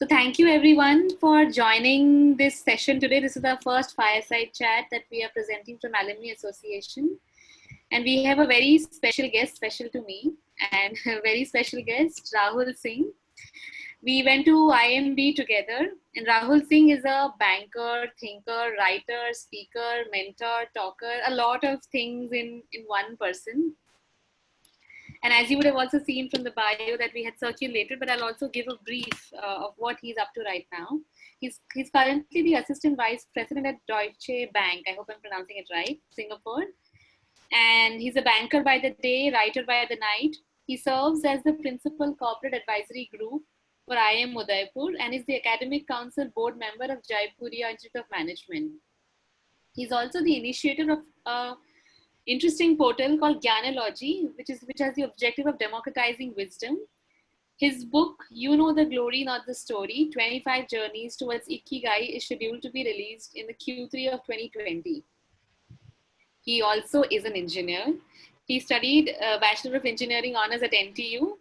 So thank you everyone for joining this session today. This is our first fireside chat that we are presenting from Alumni Association. And we have a very special guest, special to me, and a very special guest, Rahul Singh. We went to IMD together, and Rahul Singh is a banker, thinker, writer, speaker, mentor, talker, a lot of things in one person. And as you would have also seen from the bio that we had circulated, but I'll also give a brief of what he's up to right now. He's currently the Assistant Vice President at Deutsche Bank. I hope I'm pronouncing it right, Singapore. And he's a banker by the day, writer by the night. He serves as the Principal Corporate Advisory Group for IIM Udaipur and is the Academic Council Board member of Jaipuria Institute of Management. He's also the initiator of interesting portal called Gyanology, which has the objective of democratizing wisdom. His book, You Know the Glory, Not the Story, 25 Journeys Towards Ikigai is scheduled to be released in the Q3 of 2020. He also is an engineer. He studied Bachelor of Engineering Honours at NTU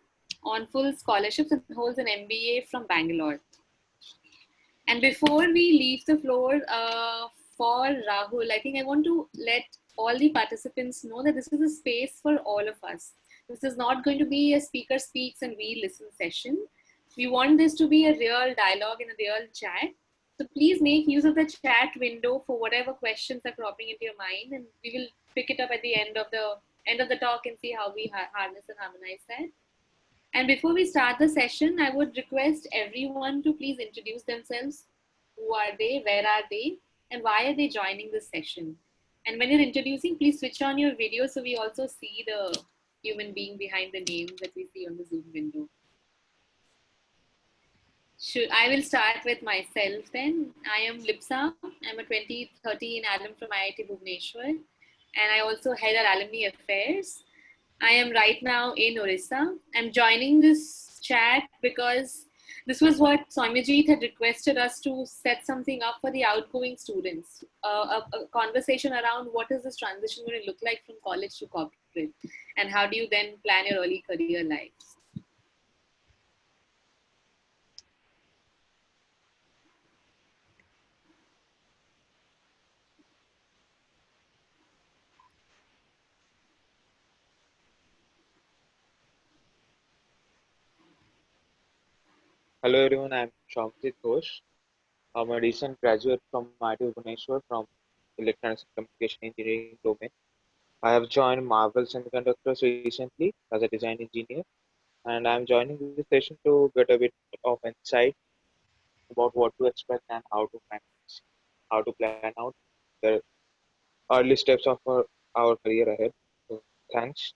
on full scholarships and holds an MBA from Bangalore. And before we leave the floor for Rahul, I think I want to let all the participants know that this is a space for all of us. This is not going to be a speaker speaks and we listen session. We want this to be a real dialogue and a real chat. So please make use of the chat window for whatever questions are cropping into your mind, and we will pick it up at the end of the talk and see how we harness and harmonize that. And before we start the session, I would request everyone to please introduce themselves. Who are they? Where are they? And why are they joining this session? And when you're introducing, please switch on your video so we also see the human being behind the names that we see on the Zoom window. I will start with myself then. I am Lipsa. I'm a 2013 alum from IIT Bhubaneswar, and I also head our alumni affairs. I am right now in Orissa. I'm joining this chat because this was what Soumyajit had requested us to set something up for the outgoing students, a conversation around what is this transition going to look like from college to corporate, and how do you then plan your early career lives. Hello everyone, I'm Shamjit Ghosh. I'm a recent graduate from IIT Bhubaneswar from Electronics and Communication Engineering domain. I have joined Marvell Semiconductors recently as a design engineer, and I'm joining this session to get a bit of insight about what to expect and how to plan out the early steps of our career ahead. So, thanks.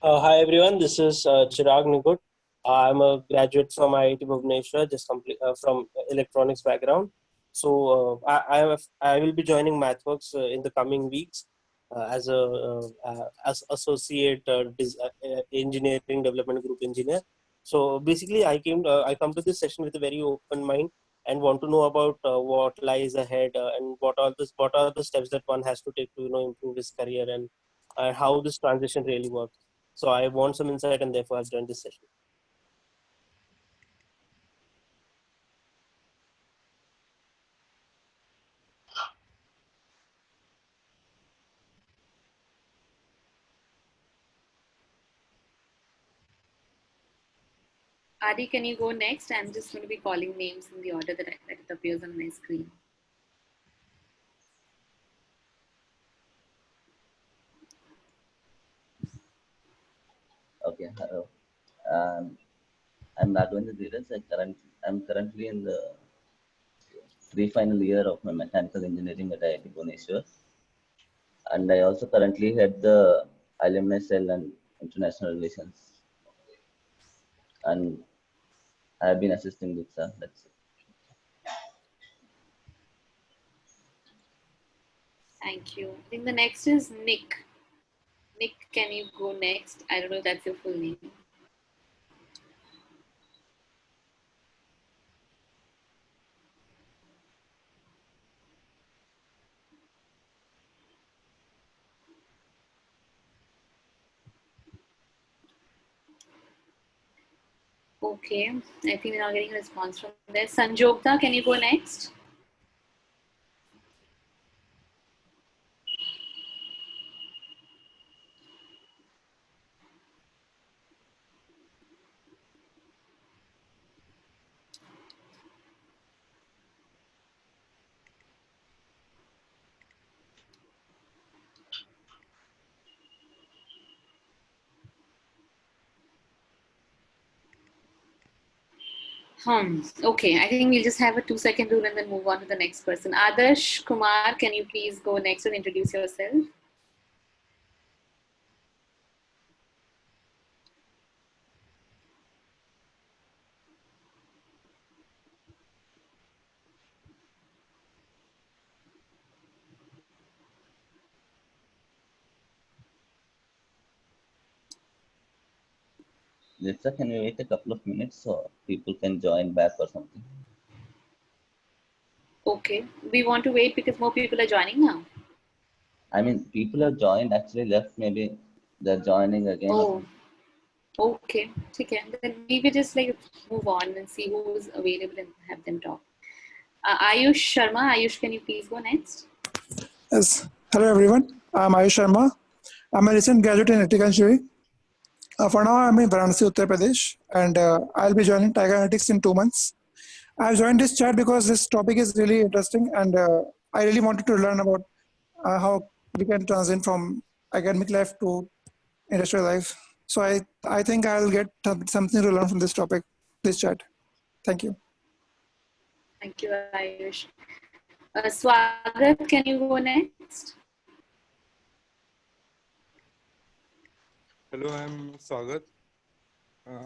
Hi everyone, this is Chirag Nigut. I'm a graduate from IIT Bhubaneswar, just from electronics background. So I will be joining MathWorks in the coming weeks as associate engineering development group engineer. So basically, I come to this session with a very open mind and want to know about what lies ahead and what are the steps that one has to take to improve his career and how this transition really works. So I want some insight, and therefore I've joined this session. Adi, can you go next? I'm just going to be calling names in the order that it appears on my screen. Okay, hello. I'm Raghavendra Dheeraj. I'm currently in the pre-final year of my mechanical engineering at IIT Bhubaneswar, and I also currently head the alumni cell and international relations, and I have been assisting with that's it. Thank you. I think the next is Nick. Nick, can you go next? I don't know if that's your full name. Okay, I think we're not getting a response from there. Sanjogta, can you go next? Okay, I think we'll just have a 2-second rule and then move on to the next person. Adarsh Kumar, can you please go next and introduce yourself? Litsa, can we wait a couple of minutes so people can join back or something? Okay, we want to wait because more people are joining now. I mean, people have joined, actually left, maybe they're joining again. Oh, okay. Okay, then we will just like move on and see who's available and have them talk. Ayush Sharma, Ayush, can you please go next? Yes. Hello, everyone. I'm Ayush Sharma. I'm a recent graduate in electrical engineering. For now, I'm in Varanasi, Uttar Pradesh, and I'll be joining Tiger Analytics in 2 months. I've joined this chat because this topic is really interesting, and I really wanted to learn about how we can transition from academic life to industrial life. So I think I'll get something to learn from this topic, this chat. Thank you. Thank you, Ayush. Swagat, can you go next? Hello, I'm Swagat.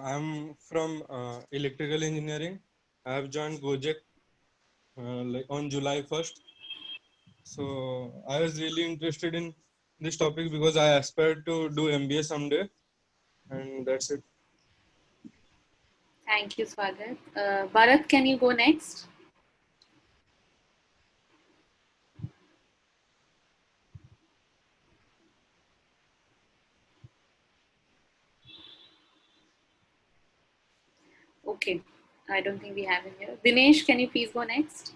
I'm from electrical engineering. I have joined Gojek like on July 1st. So I was really interested in this topic because I aspire to do MBA someday, and that's it. Thank you, Swagat. Bharat, can you go next? Okay, I don't think we have him here. Dinesh, can you please go next?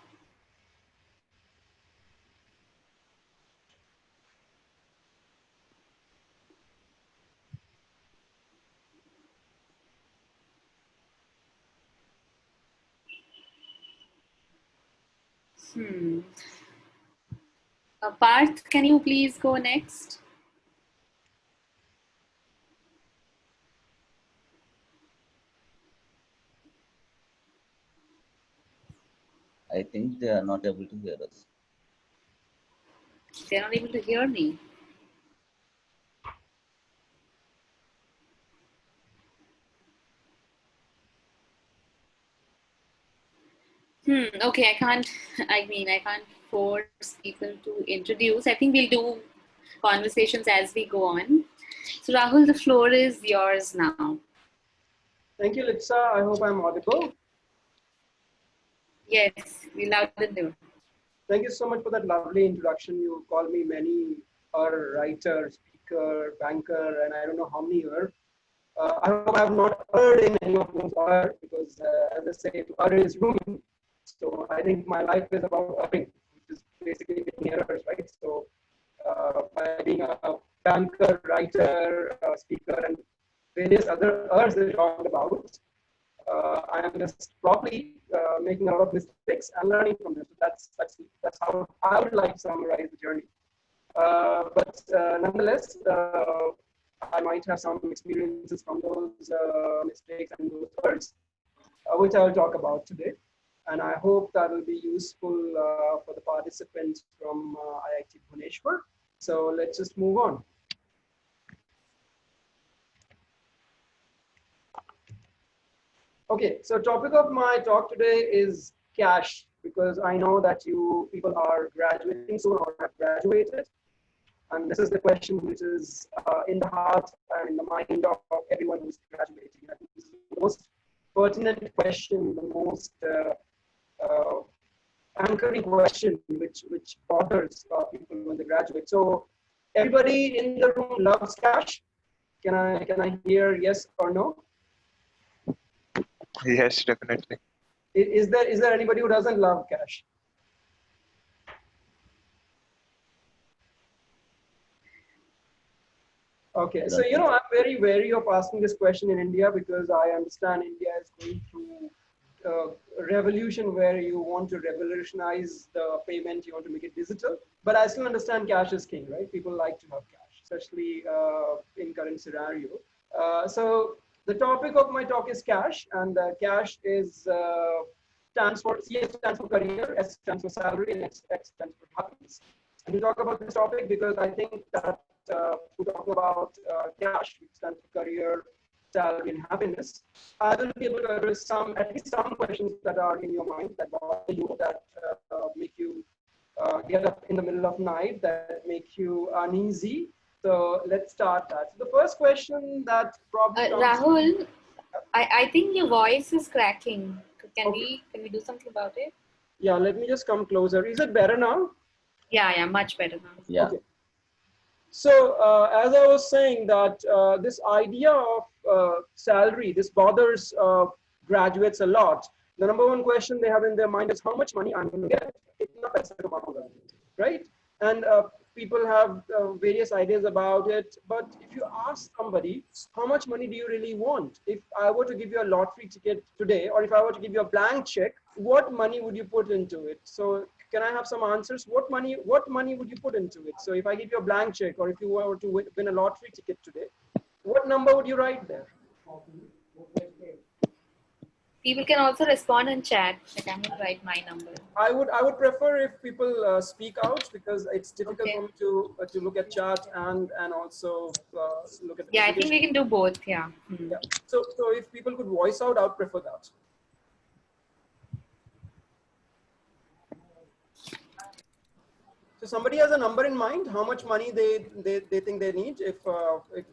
Parth, can you please go next? I think they are not able to hear us. They're not able to hear me. Okay, I can't force people to introduce. I think we'll do conversations as we go on. So Rahul, the floor is yours now. Thank you, Litsa. I hope I'm audible. Yes, we loud and clear. Thank you so much for that lovely introduction. You called me many a writer, speaker, banker, and I don't know how many are. I hope I have not heard in any of those are because, as I say, to err is human. So I think my life is about erring, which is basically making errors, right? So by being a banker, writer, speaker, and various other errs that you talked about, I am just probably making a lot of mistakes and learning from them. So that's how I would like to summarize the journey. But nonetheless, I might have some experiences from those mistakes and those errors, which I will talk about today. And I hope that will be useful for the participants from IIT Bhubaneswar. So let's just move on. Okay, so topic of my talk today is cash, because I know that you people are graduating soon or have graduated. And this is the question which is in the heart and in the mind of everyone who's graduating. I think this is the most pertinent question, the most anchoring question which bothers people when they graduate. So everybody in the room loves cash. Can I hear yes or no? Yes, definitely. Is there anybody who doesn't love cash? Okay, so I'm very wary of asking this question in India because I understand India is going through a revolution where you want to revolutionize the payment, you want to make it digital. But I still understand cash is king, right? People like to have cash, especially in current scenario. So the topic of my talk is cash, and cash is stands for C stands for career, S stands for salary, and X stands for happiness. And we talk about this topic because I think that we're talking about cash, which stands for career, salary, and happiness. I will be able to address at least some questions that are in your mind that bother you, that make you get up in the middle of night, that make you uneasy. So let's start that. So the first question that probably Rahul, I think your voice is cracking. Can we do something about it? Yeah, let me just come closer. Is it better now? Yeah, much better now. Yeah. Okay. So as I was saying that this idea of salary, this bothers graduates a lot. The number one question they have in their mind is how much money I'm going to get, right? And people have various ideas about it. But if you ask somebody, how much money do you really want? If I were to give you a lottery ticket today, or if I were to give you a blank check, what money would you put into it? So can I have some answers? What money would you put into it? So if I give you a blank check, or if you were to win a lottery ticket today, what number would you write there? People can also respond in chat. Like I'm going to write my number. I would prefer if people speak out because it's difficult for me to look at chat and also look at. Yeah, I think we can do both. Yeah. Yeah. So if people could voice out, I would prefer that. So somebody has a number in mind, how much money they think they need if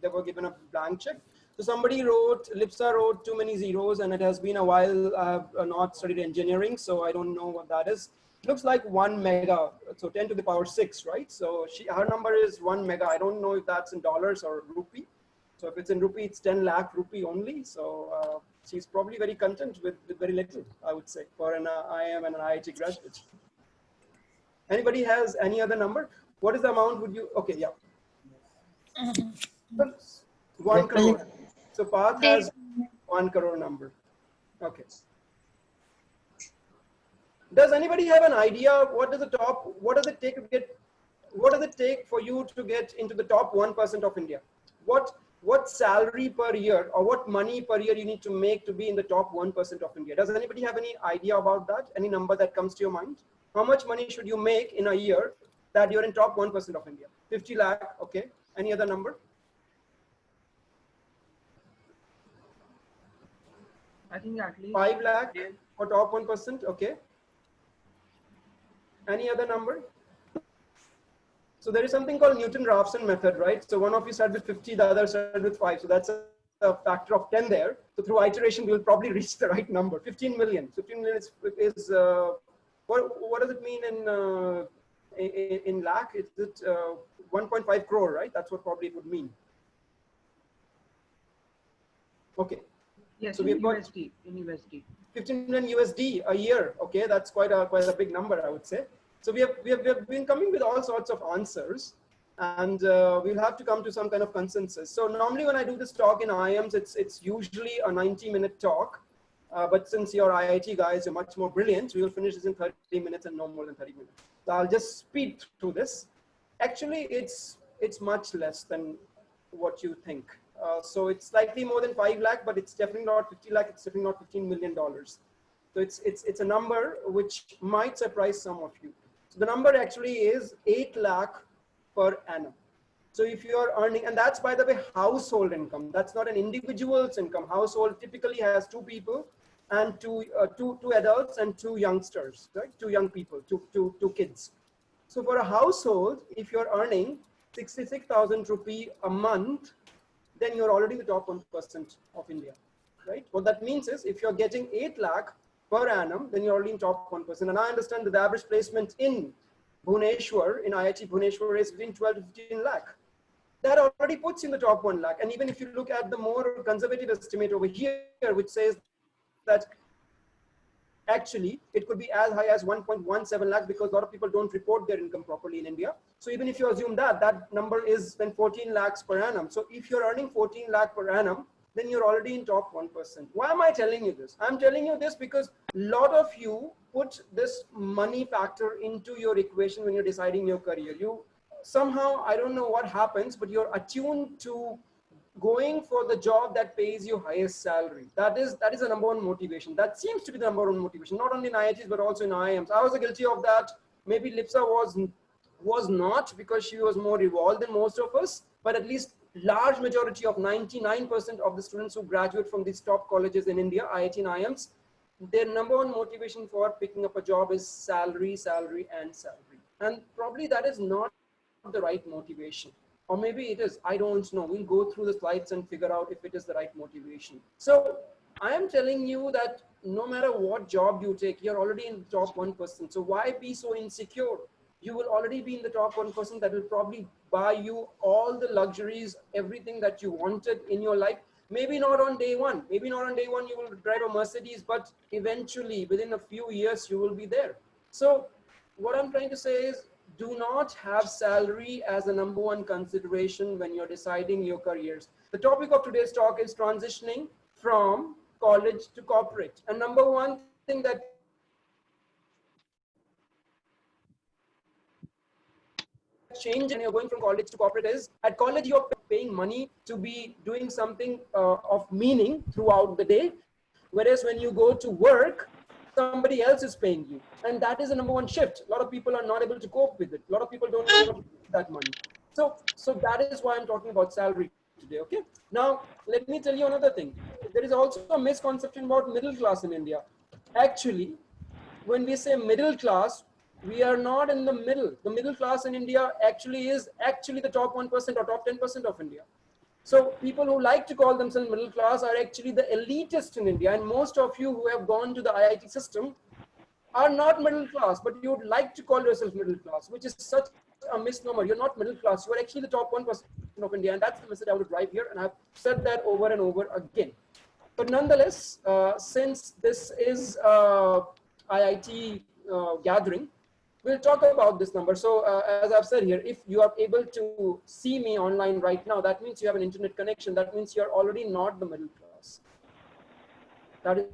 they were given a blank check. So somebody wrote, Lipsa wrote too many zeros, and it has been a while. I have not studied engineering, so I don't know what that is. It looks like 1 mega, so 10 to the power 6, right? So her number is 1 mega. I don't know if that's in dollars or rupee. So if it's in rupee, it's 10 lakh rupee only. So she's probably very content with very little, I would say, for an IIM and an IIT graduate. Anybody has any other number? What is the amount would you, okay, yeah. 1 crore. So Path has 1 crore number. Okay. Does anybody have an idea what does it take for you to get into the top 1% of India? What salary per year or what money per year you need to make to be in the top 1% of India? Does anybody have any idea about that? Any number that comes to your mind? How much money should you make in a year that you're in top 1% of India? 50 lakh, okay. Any other number? I think at least 5 lakh for top 1%, okay. Any other number? So there is something called Newton-Raphson method, right? So one of you started with 50, the other started with 5. So that's a factor of 10 there. So through iteration, we will probably reach the right number. 15 million. 15 million is what does it mean in lakh? Is it 1.5 crore, right? That's what probably it would mean. Okay. Yes, so in we've got USD, in USD. 15 million USD a year. Okay, that's quite a big number, I would say. So we have been coming with all sorts of answers, and we'll have to come to some kind of consensus. So normally when I do this talk in IIMs, it's usually a 90-minute talk. But since you're IIT guys, you're much more brilliant, we will finish this in 30 minutes and no more than 30 minutes. So I'll just speed through this. Actually, it's much less than what you think. So it's slightly more than 5 lakh, but it's definitely not 50 lakh. It's definitely not $15 million. So it's a number which might surprise some of you. So the number actually is 8 lakh per annum. So if you are earning, and that's by the way, household income. That's not an individual's income. Household typically has 2 people and two adults and 2 youngsters, right? 2 young people, two kids. So for a household, if you're earning 66,000 rupee a month, then you're already the top 1% of India, right? What that means is if you're getting 8 lakh per annum, then you're already in top 1%. And I understand that the average placement in Bhubaneswar, in IIT Bhubaneswar, is between 12 to 15 lakh. That already puts you in the top 1 lakh. And even if you look at the more conservative estimate over here, which says that actually it could be as high as 1.17 lakhs because a lot of people don't report their income properly in India. So even if you assume that, that number is then 14 lakhs per annum. So if you're earning 14 lakh per annum, then you're already in top 1%. Why am I telling you this? I'm telling you this because a lot of you put this money factor into your equation when you're deciding your career. You somehow, I don't know what happens, but you're attuned to going for the job that pays you highest salary. That is the number one motivation. That seems to be the number one motivation, not only in IITs, but also in IIMs. I was guilty of that. Maybe Lipsa was not, because she was more evolved than most of us, but at least large majority of 99% of the students who graduate from these top colleges in India, IIT and IIMs, their number one motivation for picking up a job is salary, salary, and salary. And probably that is not the right motivation. Or maybe it is, I don't know. We'll go through the slides and figure out if it is the right motivation. So I am telling you that no matter what job you take, you're already in the top 1%. So why be so insecure? You will already be in the top 1% that will probably buy you all the luxuries, everything that you wanted in your life. Maybe not on day one. Maybe not on day one you will drive a Mercedes, but eventually within a few years you will be there. So what I'm trying to say is, do not have salary as a number one consideration when you're deciding your careers. The topic of today's talk is transitioning from college to corporate. And number one thing that change when you're going from college to corporate is, at college you're paying money to be doing something of meaning throughout the day, whereas when you go to work, somebody else is paying you, and that is the number one shift. A lot of people are not able to cope with it. A lot of people don't know what to do with that money. So that is why I'm talking about salary today. Okay, now let me tell you another thing. There is also a misconception about middle class in India. Actually, when we say middle class, we are not in the middle. The middle class in India actually is the top 1% or top 10% of India. So people who like to call themselves middle class are actually the elitist in India. And most of you who have gone to the IIT system are not middle class, but you would like to call yourself middle class, which is such a misnomer. You're not middle class. You are actually the top 1% of India. And that's the message I would drive here. And I've said that over and over again. But nonetheless, since this is IIT gathering, we'll talk about this number. So as I've said here, if you are able to see me online right now, that means you have an internet connection. That means you're already not the middle class. That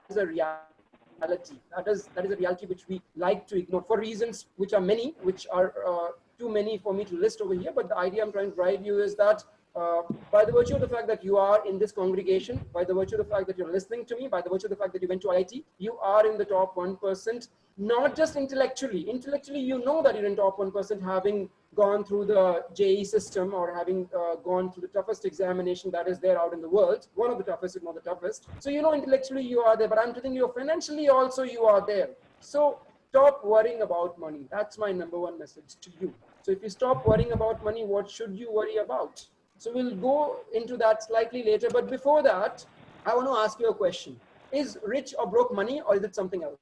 is a reality. That is a reality which we like to ignore for reasons which are many, which are too many for me to list over here. But the idea I'm trying to drive you is that by the virtue of the fact that you are in this congregation, by the virtue of the fact that you're listening to me, by the virtue of the fact that you went to IIT, you are in the top 1%, not just intellectually. Intellectually, you know that you're in top 1% having gone through the JEE system or having gone through the toughest examination that is there out in the world, one of the toughest, if not the toughest. So you know intellectually you are there, but I'm telling you financially also you are there. So stop worrying about money. That's my number one message to you. So if you stop worrying about money, what should you worry about? So we'll go into that slightly later. But before that, I want to ask you a question. Is rich or broke money, or is it something else?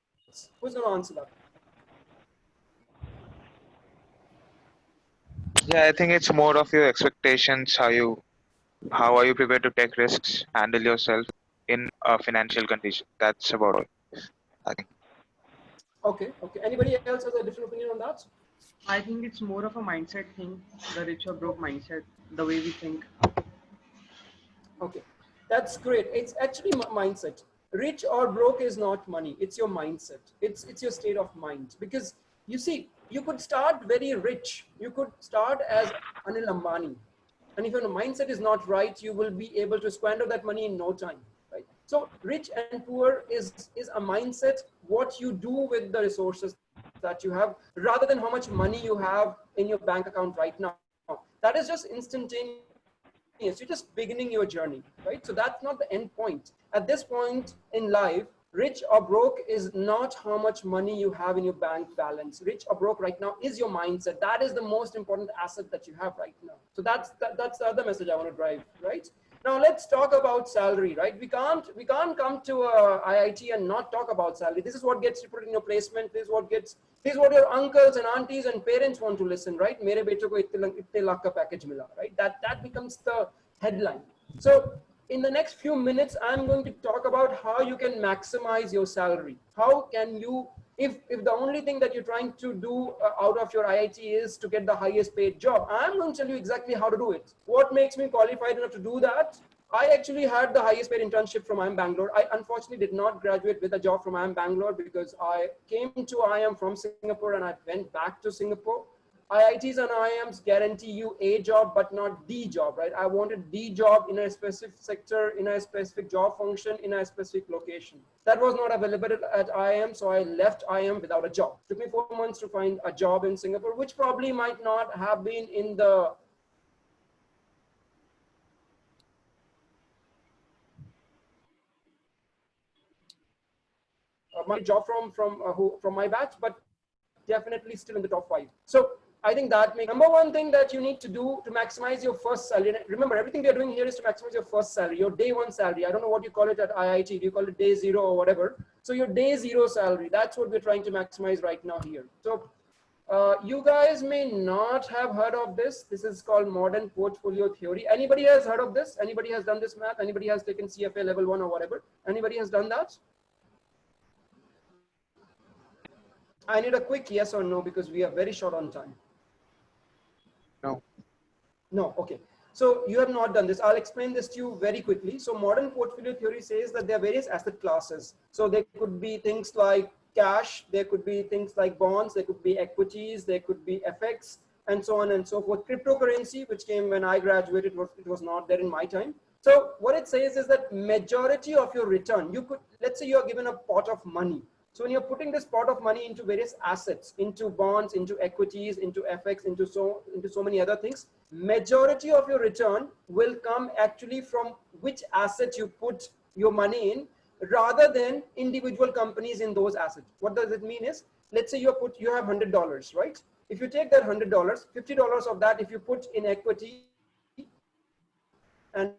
Who's going to answer that? Yeah, I think it's more of your expectations. How are you prepared to take risks, handle yourself in a financial condition? That's about all, I think. Okay. Anybody else has a different opinion on that? I think it's more of a mindset thing, the rich or broke mindset, the way we think. Okay, that's great. It's actually mindset. Rich or broke is not money. It's your mindset. It's your state of mind. Because you see, you could start very rich. You could start as Anil Ambani. And if your mindset is not right, you will be able to squander that money in no time. Right? So rich and poor is a mindset, what you do with the resources that you have, rather than how much money you have in your bank account right now. That is just instantaneous. You're just beginning your journey, right? So that's not the end point. At this point in life, rich or broke is not how much money you have in your bank balance. Rich or broke right now is your mindset. That is the most important asset that you have right now. So that's the other message I want to drive, right? Now let's talk about salary, right? We can't come to a IIT and not talk about salary. This is what gets reported in your placement. This is what your uncles and aunties and parents want to listen, right? Mere becho ko itte lakh ka package mila, right? That becomes the headline. So in the next few minutes, I'm going to talk about how you can maximize your salary. How can you, if the only thing that you're trying to do out of your IIT is to get the highest paid job, I'm going to tell you exactly how to do it. What makes me qualified enough to do that? I actually had the highest paid internship from IIM Bangalore. I unfortunately did not graduate with a job from IIM Bangalore because I came to IIM from Singapore and I went back to Singapore. IITs and IIMs guarantee you a job, but not the job, right? I wanted the job in a specific sector, in a specific job function, in a specific location. That was not available at IIM, so I left IIM without a job. It took me 4 months to find a job in Singapore, which probably might not have been in the my job from my batch, but definitely still in the top 5. So I think that number one thing that you need to do to maximize your first salary. Remember, everything we are doing here is to maximize your first salary, your day one salary. I don't know what you call it at IIT. Do you call it day 0 or whatever? So your day 0 salary, that's what we're trying to maximize right now here. So you guys may not have heard of this. This is called modern portfolio theory. Anybody has heard of this? Anybody has done this math? Anybody has taken CFA level 1 or whatever? Anybody has done that? I need a quick yes or no because we are very short on time. No. No, okay. So you have not done this. I'll explain this to you very quickly. So modern portfolio theory says that there are various asset classes. So there could be things like cash, there could be things like bonds, there could be equities, there could be FX, and so on and so forth. Cryptocurrency, which came when I graduated, it was not there in my time. So what it says is that majority of your return, you could, let's say you're given a pot of money. So when you're putting this pot of money into various assets, into bonds, into equities, into FX, into so many other things, majority of your return will come actually from which asset you put your money in, rather than individual companies in those assets. What does it mean is, let's say you have $100, right? If you take that $100, $50 of that, if you put in equity, and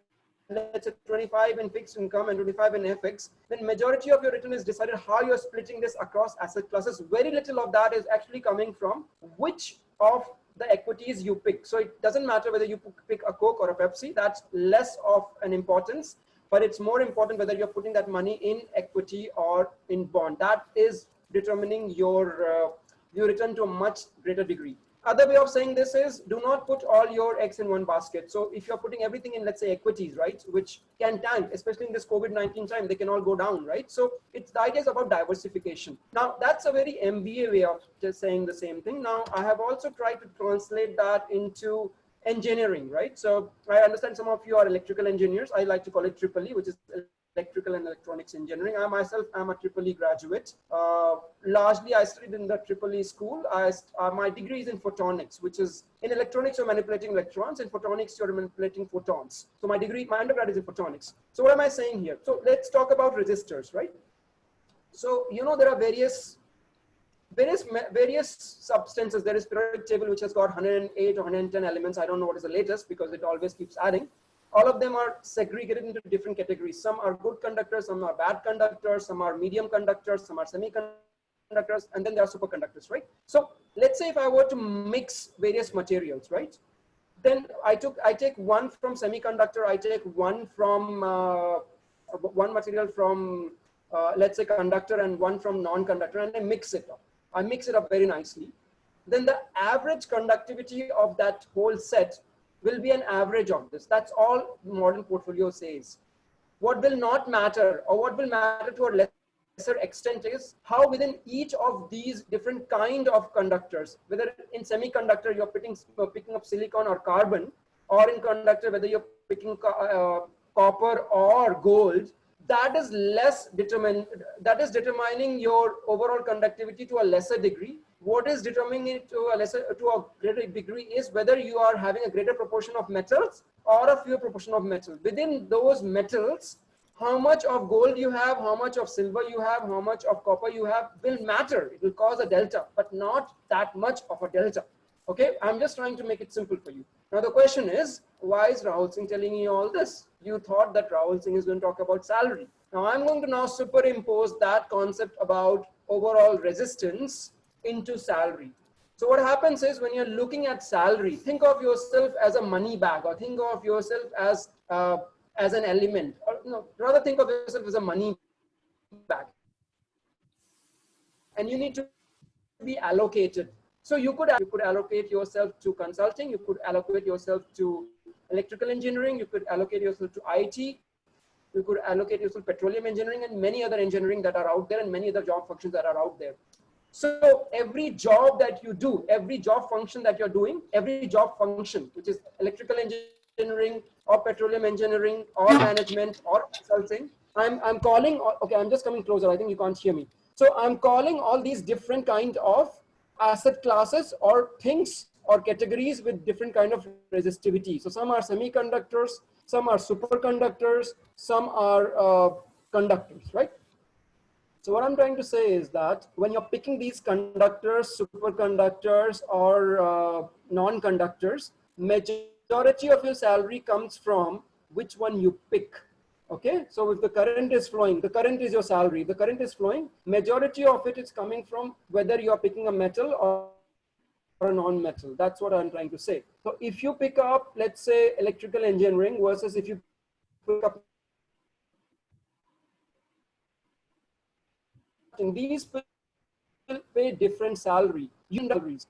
let's say 25 in fixed income and 25 in FX, then majority of your return is decided how you're splitting this across asset classes. Very little of that is actually coming from which of the equities you pick. So it doesn't matter whether you pick a Coke or a Pepsi, that's less of an importance, but it's more important whether you're putting that money in equity or in bond. That is determining your return to a much greater degree. Other way of saying this is, do not put all your eggs in one basket. So if you're putting everything in, let's say, equities, right, which can tank, especially in this COVID-19 time, they can all go down, right? So the idea is about diversification. Now, that's a very MBA way of just saying the same thing. Now, I have also tried to translate that into engineering, right? So I understand some of you are electrical engineers. I like to call it EEE, which is electrical and electronics engineering. I myself am a EEE graduate. Largely, I studied in the EEE school. My degree is in photonics, which is in electronics, you're manipulating electrons. In photonics, you're manipulating photons. So my undergrad is in photonics. So what am I saying here? So let's talk about resistors, right? So, you know, there are various substances. There is periodic table, which has got 108 or 110 elements. I don't know what is the latest because it always keeps adding. All of them are segregated into different categories. Some are good conductors, some are bad conductors, some are medium conductors, some are semiconductors, and then there are superconductors, right? So let's say if I were to mix various materials, right? Then I take one from semiconductor, I take one from one material from let's say conductor and one from non-conductor, and I mix it up. I mix it up very nicely. Then the average conductivity of that whole set will be an average of this. That's all modern portfolio says. What will not matter, or what will matter to a lesser extent, is how within each of these different kind of conductors, whether in semiconductor you're picking up silicon or carbon, or in conductor whether you're picking copper or gold, that is determining your overall conductivity to a lesser degree. What is determining it to a greater degree is whether you are having a greater proportion of metals or a fewer proportion of metal. Within those metals, how much of gold you have, how much of silver you have, how much of copper you have will matter. It will cause a delta, but not that much of a delta. Okay, I'm just trying to make it simple for you. Now the question is, why is Rahul Singh telling you all this? You thought that Rahul Singh is going to talk about salary. Now I'm going to now superimpose that concept about overall resistance into salary. So what happens is, when you're looking at salary, think of yourself as a money bag, or think of yourself as as an element, or no, rather think of yourself as a money bag, and you need to be allocated. So you could allocate yourself to consulting, you could allocate yourself to electrical engineering, you could allocate yourself to IT, you could allocate yourself petroleum engineering, and many other engineering that are out there, and many other job functions that are out there. So every job that you do, every job function that you're doing, every job function, which is electrical engineering or petroleum engineering or management or consulting, I'm calling, okay, I'm just coming closer. I think you can't hear me. So I'm calling all these different kind of asset classes or things or categories with different kind of resistivity. So some are semiconductors, some are superconductors, some are conductors, right? So what I'm trying to say is that when you're picking these conductors, superconductors, or non-conductors, majority of your salary comes from which one you pick. Okay, so if the current is flowing, the current is your salary, the current is flowing, majority of it is coming from whether you're picking a metal or a non-metal. That's what I'm trying to say. So if you pick up, let's say, electrical engineering versus if you pick up these will pay different salaries,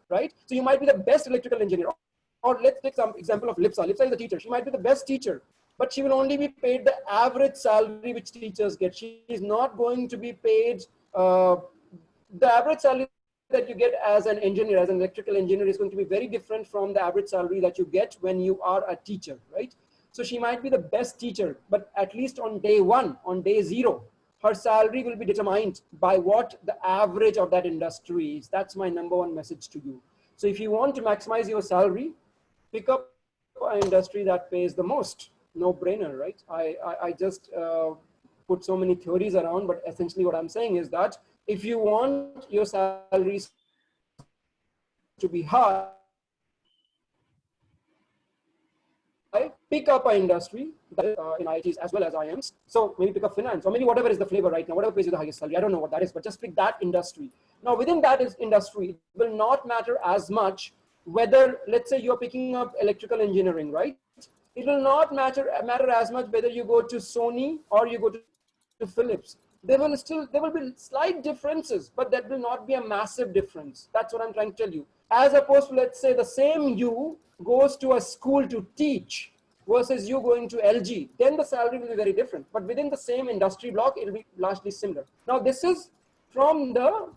right? So you might be the best electrical engineer, or let's take some example of Lipsa. Lipsa is a teacher. She might be the best teacher, but she will only be paid the average salary which teachers get. She is not going to be paid the average salary that you get as an engineer, as an electrical engineer, is going to be very different from the average salary that you get when you are a teacher, right? So she might be the best teacher, but at least on day one, on day zero, her salary will be determined by what the average of that industry is. That's my number one message to you. So if you want to maximize your salary, pick up an industry that pays the most. No brainer, right? I just put so many theories around, but essentially what I'm saying is that if you want your salaries to be high, pick up an industry in IITs as well as IIMs. So maybe pick up finance, or maybe whatever is the flavor right now, whatever pays you the highest salary. I don't know what that is, but just pick that industry. Now within that industry, it will not matter as much whether, let's say you're picking up electrical engineering, right? It will not matter as much whether you go to Sony or you go to Philips. There will be slight differences, but that will not be a massive difference. That's what I'm trying to tell you. As opposed to, let's say, the same you goes to a school to teach versus you going to LG, then the salary will be very different. But within the same industry block, it will be largely similar. Now, this is from the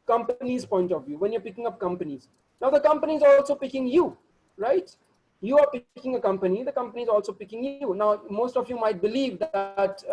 company's point of view, when you're picking up companies. Now, the company is also picking you, right? You are picking a company, the company is also picking you. Now, most of you might believe that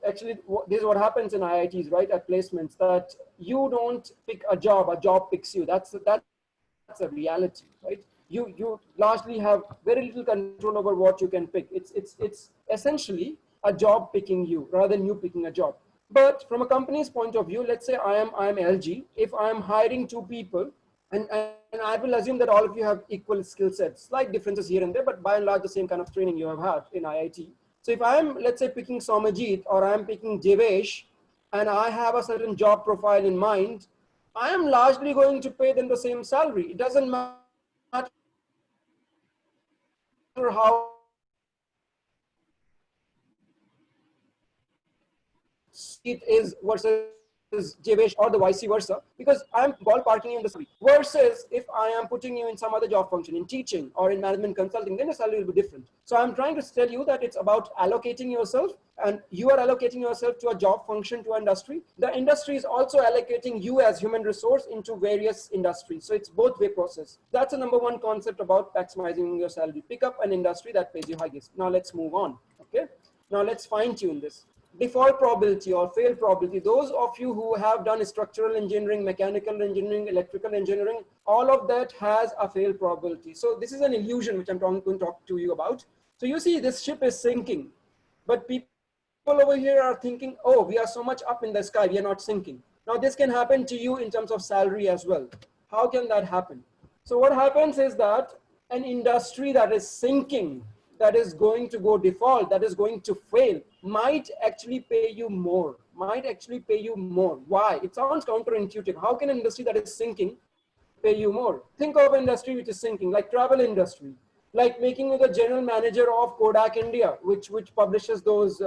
actually, this is what happens in IITs, right, at placements, that you don't pick a job picks you. That's a reality, right? You largely have very little control over what you can pick. It's essentially a job picking you rather than you picking a job. But from a company's point of view, let's say I am LG. If I am hiring 2 people, and I will assume that all of you have equal skill sets, slight differences here and there, but by and large the same kind of training you have had in IIT. So if I'm, let's say, picking Somajit or I'm picking Jevesh, and I have a certain job profile in mind, I am largely going to pay them the same salary. It doesn't matter how it is versus Jevesh or the vice versa, because I'm ballparking you in the salary. Versus if I am putting you in some other job function, in teaching or in management consulting, then the salary will be different. So I'm trying to tell you that it's about allocating yourself, and you are allocating yourself to a job function, to industry. The industry is also allocating you as human resource into various industries. So it's both way process. That's the number one concept about maximizing your salary. Pick up an industry that pays you highest. Now let's move on. Okay. Now let's fine tune this. Default probability or fail probability. Those of you who have done structural engineering, mechanical engineering, electrical engineering, all of that has a fail probability. So this is an illusion which I'm going to talk to you about. So you see this ship is sinking, but people over here are thinking, oh, we are so much up in the sky, we are not sinking. Now this can happen to you in terms of salary as well. How can that happen? So what happens is that an industry that is sinking, that is going to go default, that is going to fail, might actually pay you more, Why? It sounds counterintuitive. How can an industry that is sinking pay you more? Think of an industry which is sinking, like travel industry. like making you the general manager of Kodak India, which publishes those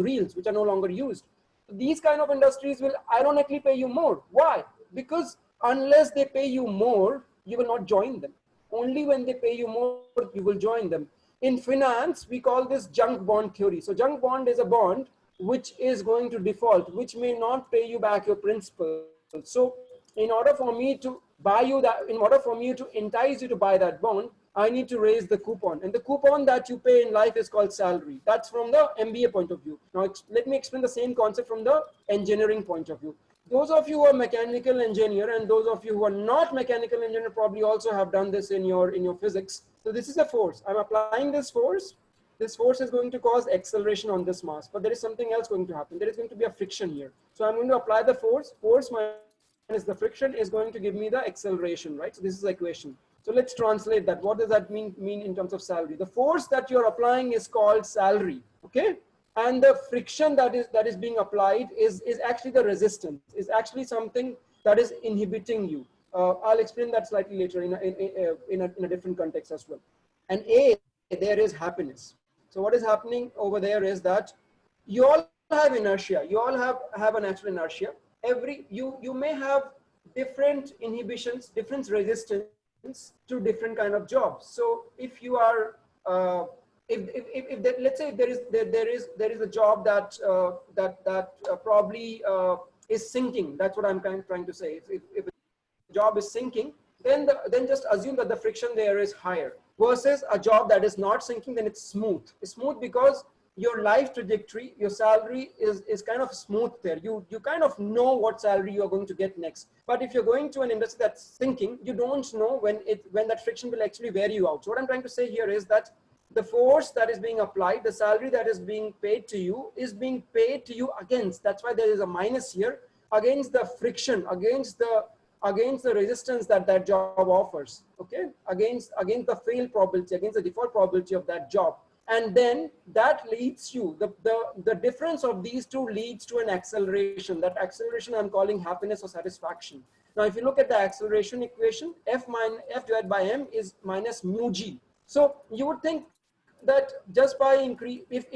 reels which are no longer used. These kind of industries will ironically pay you more. Why? Because unless they pay you more, you will not join them. Only when they pay you more, you will join them. In finance, we call this junk bond theory. So junk bond is a bond which is going to default, which may not pay you back your principal. So in order for me to buy you that, in order for me to entice you to buy that bond, I need to raise the coupon. And the coupon that you pay in life is called salary. That's from the MBA point of view. Now, let me explain the same concept from the engineering point of view. Those of you who are mechanical engineer and those of you who are not mechanical engineer probably also have done this in your physics. So this is a force. I'm applying this force. This force is going to cause acceleration on this mass, but there is something else going to happen. There is going to be a friction here. So I'm going to apply the force. Force minus the friction is going to give me the acceleration, right? So this is the equation. So let's translate that. What does that mean in terms of salary? The force that you're applying is called salary, okay? And the friction that is being applied is actually the resistance, is actually something that is inhibiting you. I'll explain that slightly later in a different context as well. And there is happiness. So what is happening over there is that you all have inertia. You all have a natural inertia. You may have different inhibitions, different resistance to different kind of jobs. So if you are let's say there is a job that probably is sinking. That's what I'm trying to say. If a job is sinking, then just assume that the friction there is higher. Versus a job that is not sinking, then it's smooth. It's smooth because your life trajectory, your salary is kind of smooth there. You kind of know what salary you're going to get next. But if you're going to an industry that's sinking, you don't know when that friction will actually wear you out. So what I'm trying to say here is that the force that is being applied, the salary that is being paid to you is being paid to you against. That's why there is a minus here, against the friction, against the resistance that job offers, okay? Against the fail probability, against the default probability of that job. And then that leads you, the difference of these two leads to an acceleration. That acceleration I'm calling happiness or satisfaction. Now, if you look at the acceleration equation, F divided by M is minus mu G. So you would think that just by increase, if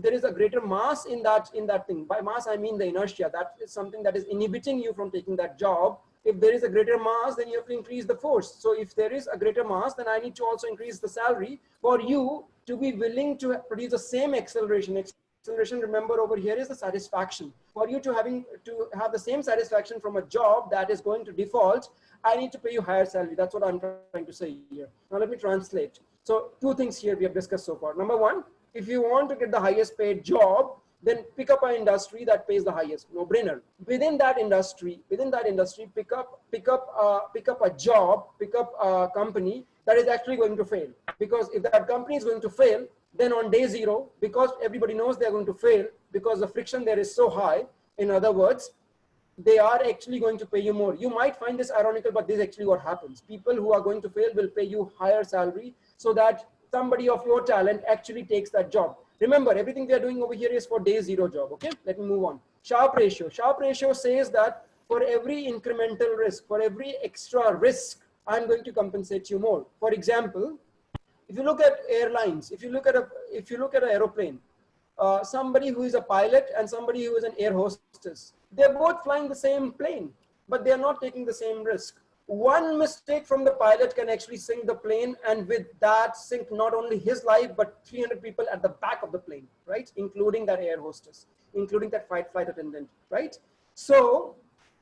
there is a greater mass in that thing, by mass I mean the inertia, that is something that is inhibiting you from taking that job. If there is a greater mass, then you have to increase the force. So if there is a greater mass, then I need to also increase the salary for you to be willing to produce the same acceleration. Acceleration, remember over here, is the satisfaction. For you to have the same satisfaction from a job that is going to default, I need to pay you higher salary. That's what I'm trying to say here. Now let me translate. So two things here we have discussed so far. Number one, if you want to get the highest paid job, then pick up an industry that pays the highest. No brainer. Within that industry, pick up a job, pick up a company that is actually going to fail. Because if that company is going to fail, then on day zero, because everybody knows they're going to fail, because the friction there is so high, in other words, they are actually going to pay you more. You might find this ironical, but this is actually what happens. People who are going to fail will pay you higher salary so that somebody of your talent actually takes that job. Remember, everything we are doing over here is for day zero job, okay? Let me move on. Sharpe ratio. Sharpe ratio says that for every incremental risk, for every extra risk, I'm going to compensate you more. For example, if you look at airlines, if you look at an aeroplane, somebody who is a pilot and somebody who is an air hostess, they're both flying the same plane, but they're not taking the same risk. One mistake from the pilot can actually sink the plane, and with that sink not only his life, but 300 people at the back of the plane, right? Including that air hostess, including that flight attendant, right? So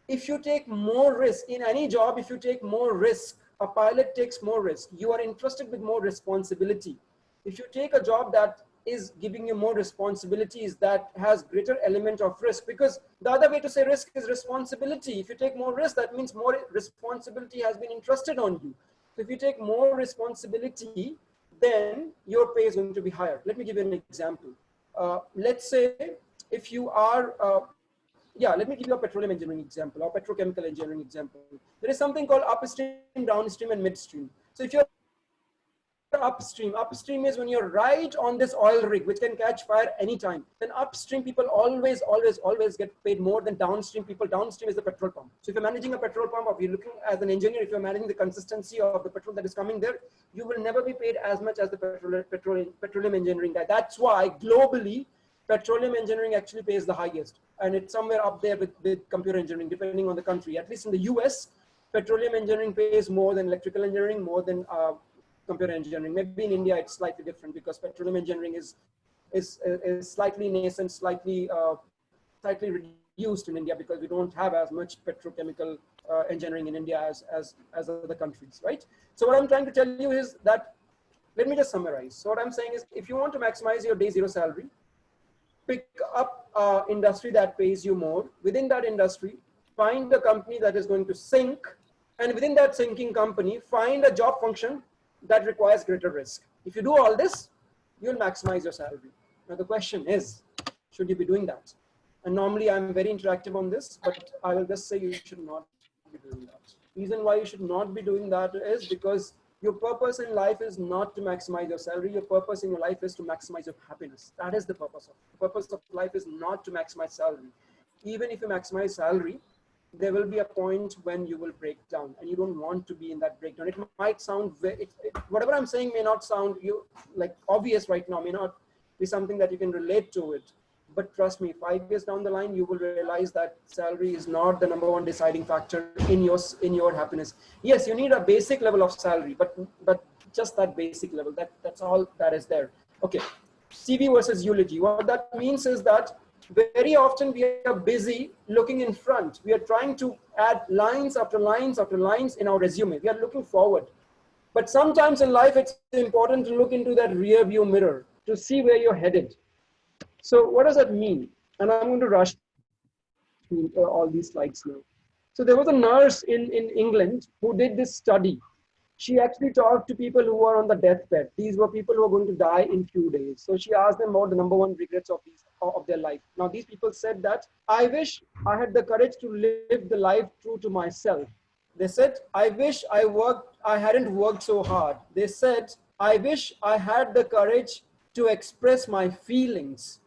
if you take more risk in any job, if you take more risk, a pilot takes more risk. You are entrusted with more responsibility. If you take a job that is giving you more responsibilities, that has greater element of risk, because the other way to say risk is responsibility. If you take more risk, that means more responsibility has been entrusted on you. So if you take more responsibility, then your pay is going to be higher. Let me give you an example. Let's say if you are, let me give you a petroleum engineering example or petrochemical engineering example. There is something called upstream, downstream, and midstream. So if you're upstream. Upstream is when you're right on this oil rig, which can catch fire anytime. Then upstream people always get paid more than downstream people. Downstream is the petrol pump. So if you're managing a petrol pump, or if you're looking as an engineer, if you're managing the consistency of the petrol that is coming there, you will never be paid as much as the petroleum engineering guy. That's why globally, petroleum engineering actually pays the highest. And it's somewhere up there with computer engineering, depending on the country. At least in the US, petroleum engineering pays more than electrical engineering, more than computer engineering. Maybe in India it's slightly different because petroleum engineering is slightly nascent, slightly reduced in India because we don't have as much petrochemical engineering in India as other countries, right? So what I'm trying to tell you is that, let me just summarize. So what I'm saying is, if you want to maximize your day zero salary, pick up industry that pays you more. Within that industry, find a company that is going to sink, and within that sinking company, find a job function that requires greater risk. If you do all this, you'll maximize your salary. Now the question is, should you be doing that? And normally I'm very interactive on this, but I will just say you should not be doing that. Reason why you should not be doing that is because your purpose in life is not to maximize your salary. Your purpose in your life is to maximize your happiness. That is the purpose of it. The purpose of life is not to maximize salary. Even if you maximize salary, there will be a point when you will break down, and you don't want to be in that breakdown. It might sound whatever I'm saying may not sound like obvious right now, may not be something that you can relate to it. But trust me, 5 years down the line, you will realize that salary is not the number one deciding factor in your happiness. Yes, you need a basic level of salary, but just that basic level. That's all that is there. Okay, CV versus eulogy. What that means is that very often we are busy looking in front. We are trying to add lines after lines after lines in our resume. We are looking forward. But sometimes in life, it's important to look into that rear view mirror to see where you're headed. So what does that mean? And I'm going to rush through all these slides now. So there was a nurse in England who did this study. She actually talked to people who were on the deathbed. These were people who are going to die in few days. So she asked them about the number one regrets of their life. Now these people said that, I wish I had the courage to live the life true to myself. They said, I wish I hadn't worked so hard. They said, I wish I had the courage to express my feelings.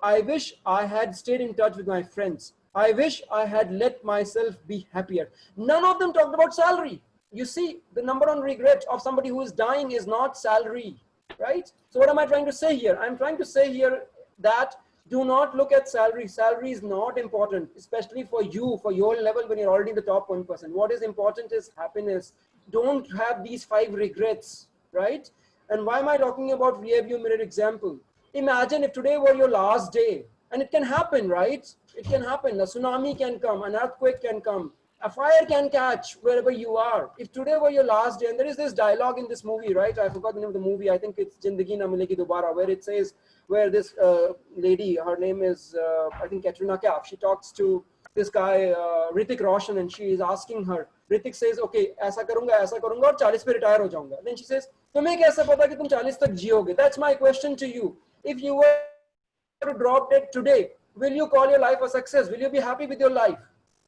I wish I had stayed in touch with my friends. I wish I had let myself be happier. None of them talked about salary. You see, the number one regret of somebody who is dying is not salary, right? So what am I trying to say here? I'm trying to say here that do not look at salary. Salary is not important, especially for you, for your level when you're already in the top 1%. What is important is happiness. Don't have these 5 regrets, right? And why am I talking about rear view mirror example? Imagine if today were your last day, and it can happen, right? It can happen. A tsunami can come, an earthquake can come, a fire can catch wherever you are. If today were your last day, and there is this dialogue in this movie, right? I forgot the name of the movie. I think it's Zindagi Na Milegi Dobara, where it says, where this lady, her name is, I think Katrina Kaif, she talks to this guy, Hrithik Roshan, and she is asking her, Hrithik says, okay, ऐसा करूँगा और 40 पे retire हो जाऊँगा. Then she says, तुम्हें कैसे पता कि तुम 40 तक जियोगे? That's my question to you. If you were to drop dead today, will you call your life a success? Will you be happy with your life?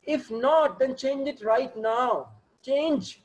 If not, then change it right now. Change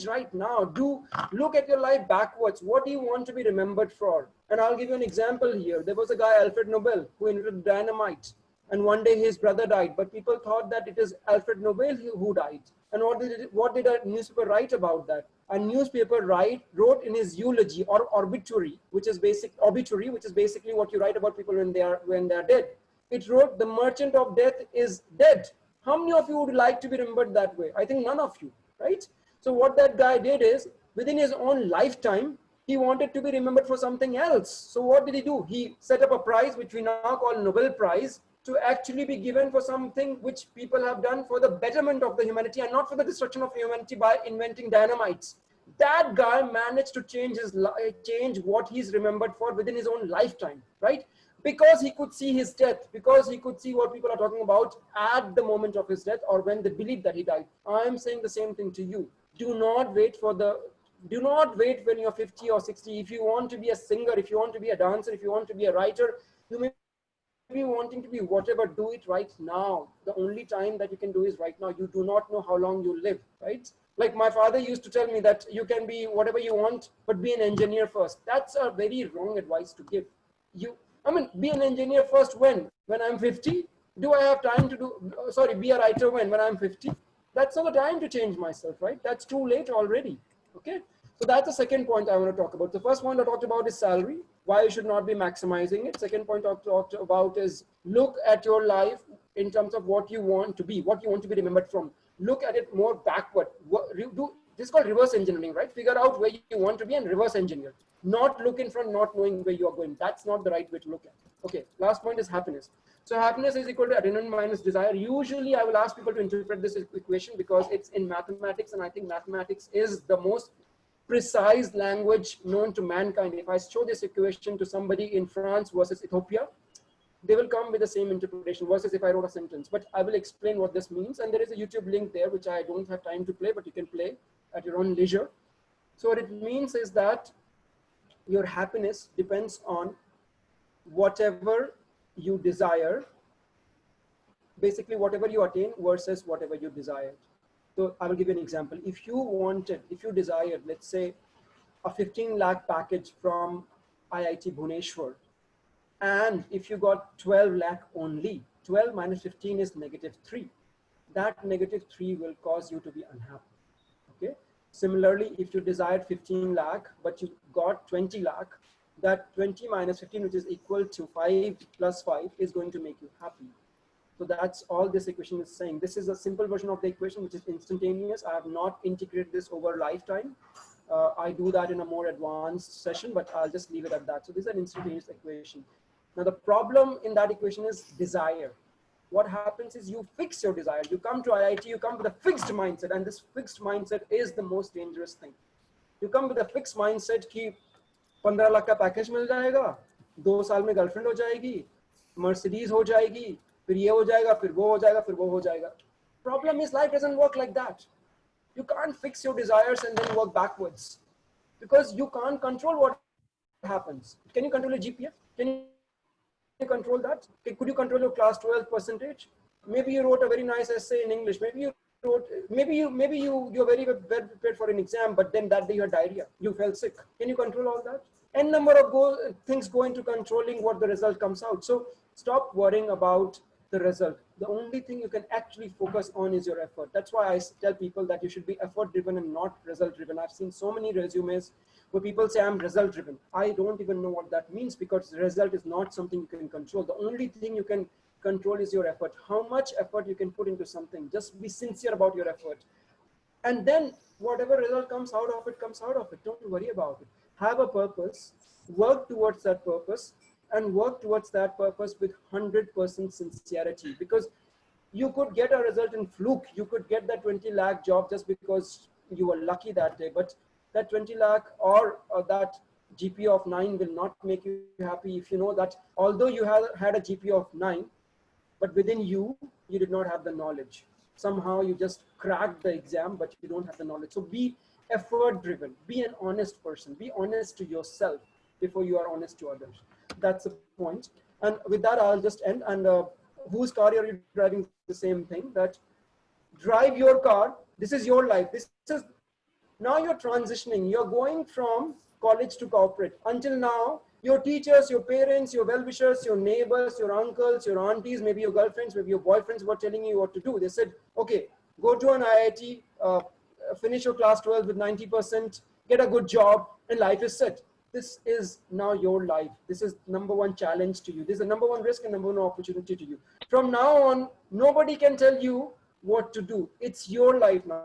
right now. Do look at your life backwards. What do you want to be remembered for? And I'll give you an example here. There was a guy, Alfred Nobel, who invented dynamite. And one day his brother died, but people thought that it is Alfred Nobel who died. And what did a newspaper write about that? A newspaper wrote in his eulogy or obituary, which is basically what you write about people when they are dead. It wrote, the merchant of death is dead. How many of you would like to be remembered that way? I think none of you, right? So what that guy did is, within his own lifetime, he wanted to be remembered for something else. So what did he do? He set up a prize, which we now call Nobel Prize, to actually be given for something which people have done for the betterment of the humanity and not for the destruction of humanity by inventing dynamites. That guy managed to change what he's remembered for within his own lifetime, right? Because he could see his death, because he could see what people are talking about at the moment of his death or when they believe that he died. I'm saying the same thing to you. Do not wait when you're 50 or 60. If you want to be a singer, if you want to be a dancer, if you want to be a writer, you may be wanting to be whatever, do it right now. The only time that you can do is right now. You do not know how long you'll live, right? Like my father used to tell me that you can be whatever you want, but be an engineer first. That's a very wrong advice to give. I mean, be an engineer first when? When I'm 50? Do I have time to do, sorry, be a writer when I'm 50? That's not the time to change myself, right? That's too late already, okay? So that's the second point I want to talk about. The first point I talked about is salary, why you should not be maximizing it. Second point I talked about is look at your life in terms of what you want to be, what you want to be remembered from. Look at it more backward. This is called reverse engineering, right? Figure out where you want to be and reverse engineer. Not look in front, not knowing where you are going. That's not the right way to look at it. Okay, last point is happiness. So happiness is equal to adrenaline minus desire. Usually I will ask people to interpret this equation because it's in mathematics, and I think mathematics is the most precise language known to mankind. If I show this equation to somebody in France versus Ethiopia, they will come with the same interpretation versus if I wrote a sentence. But I will explain what this means. And there is a YouTube link there, which I don't have time to play, but you can play at your own leisure. So what it means is that your happiness depends on whatever you desire, basically whatever you attain versus whatever you desired. So I will give you an example. If you desired, let's say, a 15 lakh package from IIT Bhubaneswar, and if you got 12 lakh only, 12 minus 15 is -3. That -3 will cause you to be unhappy, okay? Similarly, if you desired 15 lakh, but you got 20 lakh, that 20 minus 15, which is equal to 5 plus 5, is going to make you happy. So that's all this equation is saying. This is a simple version of the equation, which is instantaneous. I have not integrated this over lifetime. I do that in a more advanced session, but I'll just leave it at that. So this is an instantaneous equation. Now the problem in that equation is desire. What happens is you fix your desire. You come to IIT, you come with a fixed mindset, and this fixed mindset is the most dangerous thing. You come with a fixed mindset कि 15 लाख का package मिल जाएगा, 2 साल में girlfriend हो जाएगी, Mercedes हो जाएगी, फिर ये हो जाएगा, फिर वो हो जाएगा, फिर वो हो जाएगा. Problem is life doesn't work like that. You can't fix your desires and then work backwards, because you can't control what happens. Can you control your GPA? Can you control that? Could you control your class 12 percentage? Maybe you wrote a very nice essay in English. Maybe you wrote, maybe you're very well prepared for an exam, but then that day you had diarrhea. You felt sick. Can you control all that? N number of things go into controlling what the result comes out. So stop worrying about the result. The only thing you can actually focus on is your effort. That's why I tell people that you should be effort driven and not result driven. I've seen so many resumes where people say I'm result driven. I don't even know what that means, because the result is not something you can control. The only thing you can control is your effort. How much effort you can put into something. Just be sincere about your effort. And then whatever result comes out of it, comes out of it. Don't worry about it. Have a purpose, work towards that purpose, and work towards that purpose with 100% sincerity, because you could get a result in fluke. You could get that 20 lakh job just because you were lucky that day, but that 20 lakh or that GPA of 9 will not make you happy if you know that although you had a GPA of 9, but within you did not have the knowledge. Somehow you just cracked the exam, but you don't have the knowledge. So be effort driven, be an honest person, be honest to yourself before you are honest to others. That's the point. And with that, I'll just end. And whose car are you driving? The same thing, that drive your car. This is your life. This is, now you're transitioning. You're going from college to corporate. Until now, your teachers, your parents, your well-wishers, your neighbors, your uncles, your aunties, maybe your girlfriends, maybe your boyfriends were telling you what to do. They said, okay, go to an IIT, finish your class 12 with 90%, get a good job, and life is set. This is now your life. This is #1 challenge to you. This is the #1 risk and #1 opportunity to you. From now on, nobody can tell you what to do. It's your life now.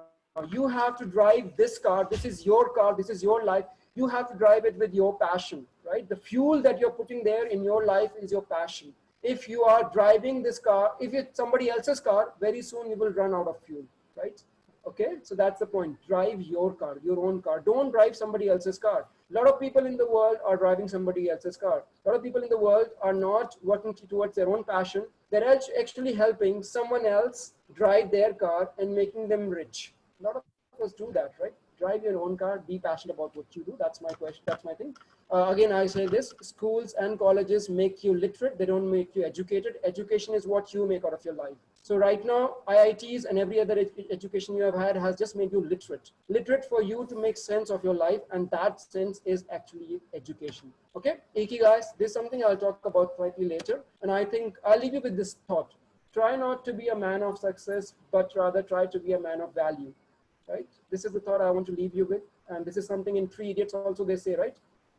You have to drive this car. This is your car. This is your life. You have to drive it with your passion, right? The fuel that you're putting there in your life is your passion. If you are driving this car, if it's somebody else's car, very soon you will run out of fuel, right? Okay, so that's the point. Drive your car, your own car. Don't drive somebody else's car. A lot of people in the world are driving somebody else's car. A lot of people in the world are not working towards their own passion. They're actually helping someone else drive their car and making them rich. A lot of us do that, right? drive your own car, be passionate about what you do. That's my question, that's my thing. Again, I say this, schools and colleges make you literate, they don't make you educated. Education is what you make out of your life. So right now, IITs and every other education you have had has just made you literate. Literate for you to make sense of your life, and that sense is actually education. Okay, Ikigai, this is something I'll talk about slightly later. And I think I'll leave you with this thought. Try not to be a man of success, but rather try to be a man of value, right? This is the thought I want to leave you with. And this is something in Three Idiots also they say, right?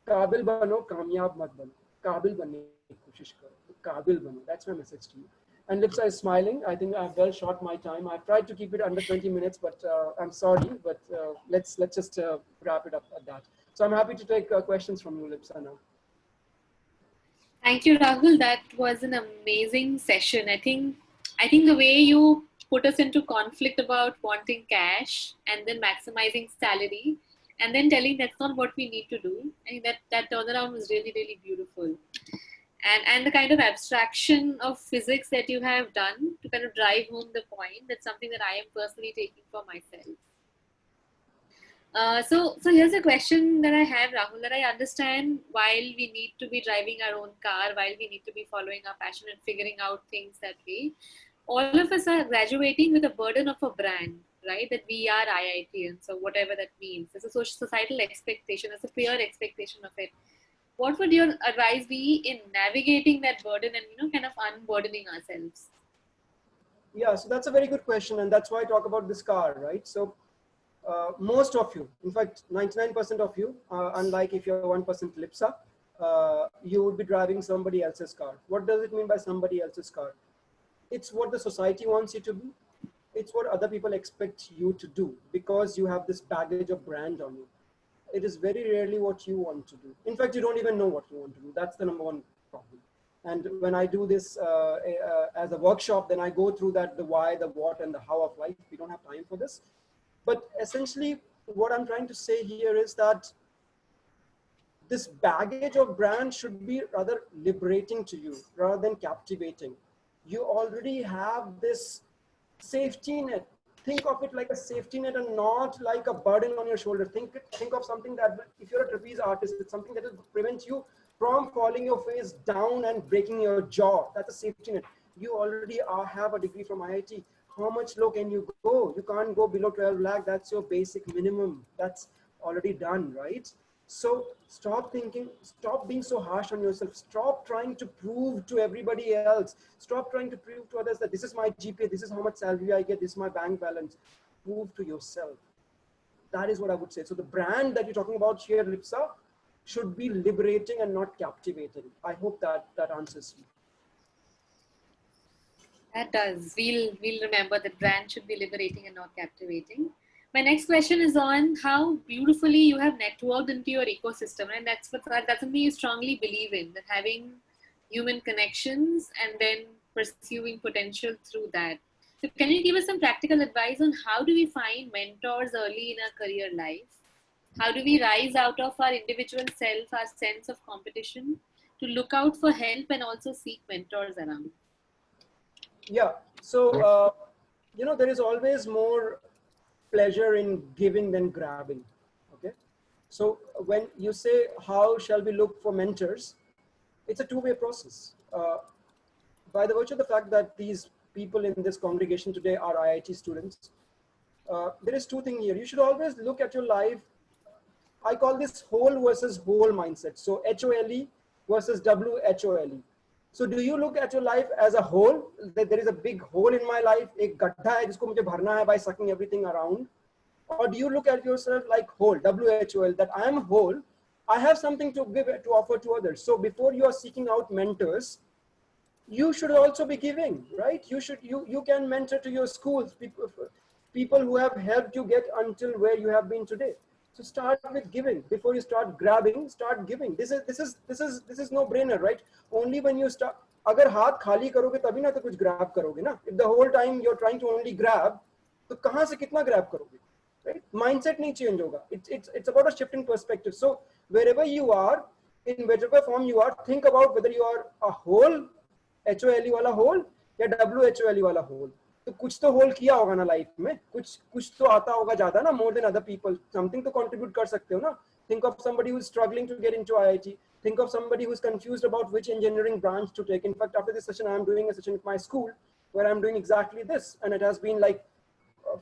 Kabil bano, kamyab mat bano. Kabil banne ki koshish karo. Kabil bano. That's my message to you. And Lipsa is smiling. I think I've well short my time. I've tried to keep it under 20 minutes, but I'm sorry. But let's just wrap it up at that. So I'm happy to take questions from you, Lipsa, now. Thank you, Rahul. That was an amazing session. I think the way you put us into conflict about wanting cash and then maximizing salary and then telling that's not what we need to do, I think that turnaround was really, really beautiful. And the kind of abstraction of physics that you have done to kind of drive home the point, that's something that I am personally taking for myself. So here's a question that I have, Rahul, that I understand while we need to be driving our own car, while we need to be following our passion and figuring out things that way, all of us are graduating with a burden of a brand, right? That we are IITians, so whatever that means. There's a societal expectation, there's a peer expectation of it. What would your advice be in navigating that burden and, kind of unburdening ourselves? Yeah, so that's a very good question. And that's why I talk about this car, right? So most of you, in fact, 99% of you, unlike if you're 1% Lipsa, you would be driving somebody else's car. What does it mean by somebody else's car? It's what the society wants you to be. It's what other people expect you to do because you have this baggage of brand on you. It is very rarely what you want to do. In fact, you don't even know what you want to do. That's the number one problem. And when I do this as a workshop, then I go through that, the why, the what, and the how of life. We don't have time for this. But essentially, what I'm trying to say here is that this baggage of brand should be rather liberating to you rather than captivating. You already have this safety net. Think of it like a safety net and not like a burden on your shoulder. Think of something that, if you're a trapeze artist, it's something that will prevent you from falling your face down and breaking your jaw. That's a safety net. You already have a degree from IIT. How much low can you go? You can't go below 12 lakh. That's your basic minimum. That's already done, right? So stop thinking, stop being so harsh on yourself. Stop trying to prove to everybody else. Stop trying to prove to others that this is my GPA, this is how much salary I get, this is my bank balance. Prove to yourself. That is what I would say. So the brand that you're talking about here, Lipsa, should be liberating and not captivating. I hope that answers you. That does. We'll remember that brand should be liberating and not captivating. My next question is on how beautifully you have networked into your ecosystem, and that's something you strongly believe in, that having human connections and then pursuing potential through that. So can you give us some practical advice on how do we find mentors early in our career life? How do we rise out of our individual self, our sense of competition, to look out for help and also seek mentors around? Yeah, so, there is always more pleasure in giving than grabbing, okay? So when you say, how shall we look for mentors? It's a two-way process. By the virtue of the fact that these people in this congregation today are IIT students, there is two things here. You should always look at your life. I call this whole versus whole mindset. So HOLE versus WHOLE. So do you look at your life as a whole? That there is a big hole in my life, ek gadda hai jisko mujhe bharna hai by sucking everything around? Or do you look at yourself like whole, WHOL, that I am whole, I have something to give, to offer to others. So before you are seeking out mentors, you should also be giving, right? You can mentor to your schools, people who have helped you get until where you have been today. So start with giving. Before you start grabbing, start giving. This is no brainer, right? Only when you start, agar haath khali karoge tabhi na to kuch grab karoge na. If the whole time you're trying to only grab, to kahan se kitna grab karoge, right? Mindset nahi change hoga. It's about a shift in perspective. So wherever you are, in whichever form you are, think about whether you are a whole, HOLE wala whole, or WHOLE wala whole. तो कुछ तो hold किया होगा ना life में, कुछ तो आता होगा ज्यादा ना, more than other people, something तो contribute कर सकते हो ना. Think of somebody who's struggling to get into IIT. Think of somebody who's confused about which engineering branch to take. In fact, after this session, I'm doing a session with my school where I'm doing exactly this, and it has been like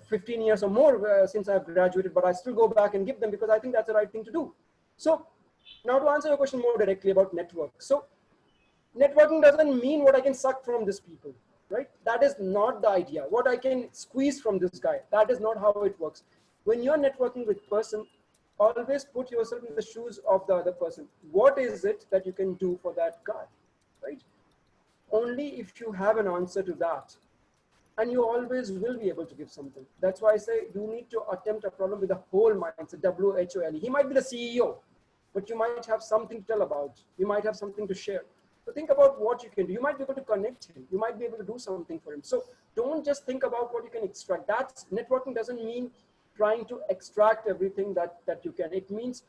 15 years or more since I've graduated, but I still go back and give them because I think that's the right thing to do. So now to answer your question more directly about network. So networking doesn't mean what I can suck from these people, right? That is not the idea. What I can squeeze from this guy, that is not how it works. When you're networking with person, always put yourself in the shoes of the other person. What is it that you can do for that guy, right? Only if you have an answer to that, and you always will be able to give something. That's why I say you need to attempt a problem with the whole mindset, WHOLE. He might be the CEO, but you might have something to tell about. You might have something to share. So think about what you can do. You might be able to connect him. You might be able to do something for him. So don't just think about what you can extract. That's networking doesn't mean trying to extract everything that you can. It means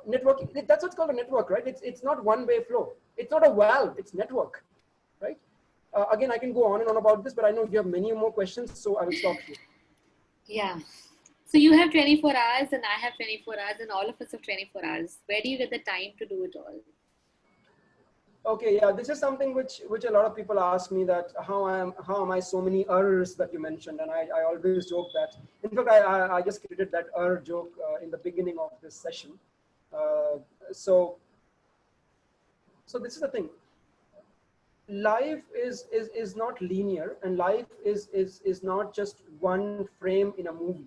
networking. That's what's called a network, right? It's not one-way flow. It's not a valve. It's network, right? Again, I can go on and on about this, but I know you have many more questions, so I will stop here. Yeah. So you have 24 hours and I have 24 hours and all of us have 24 hours. Where do you get the time to do it all? Okay, yeah, this is something which a lot of people ask me, that how am I so many errors that you mentioned, and I always joke that. In fact, I just created that error joke in the beginning of this session. So this is the thing. Life is not linear, and life is not just one frame in a movie.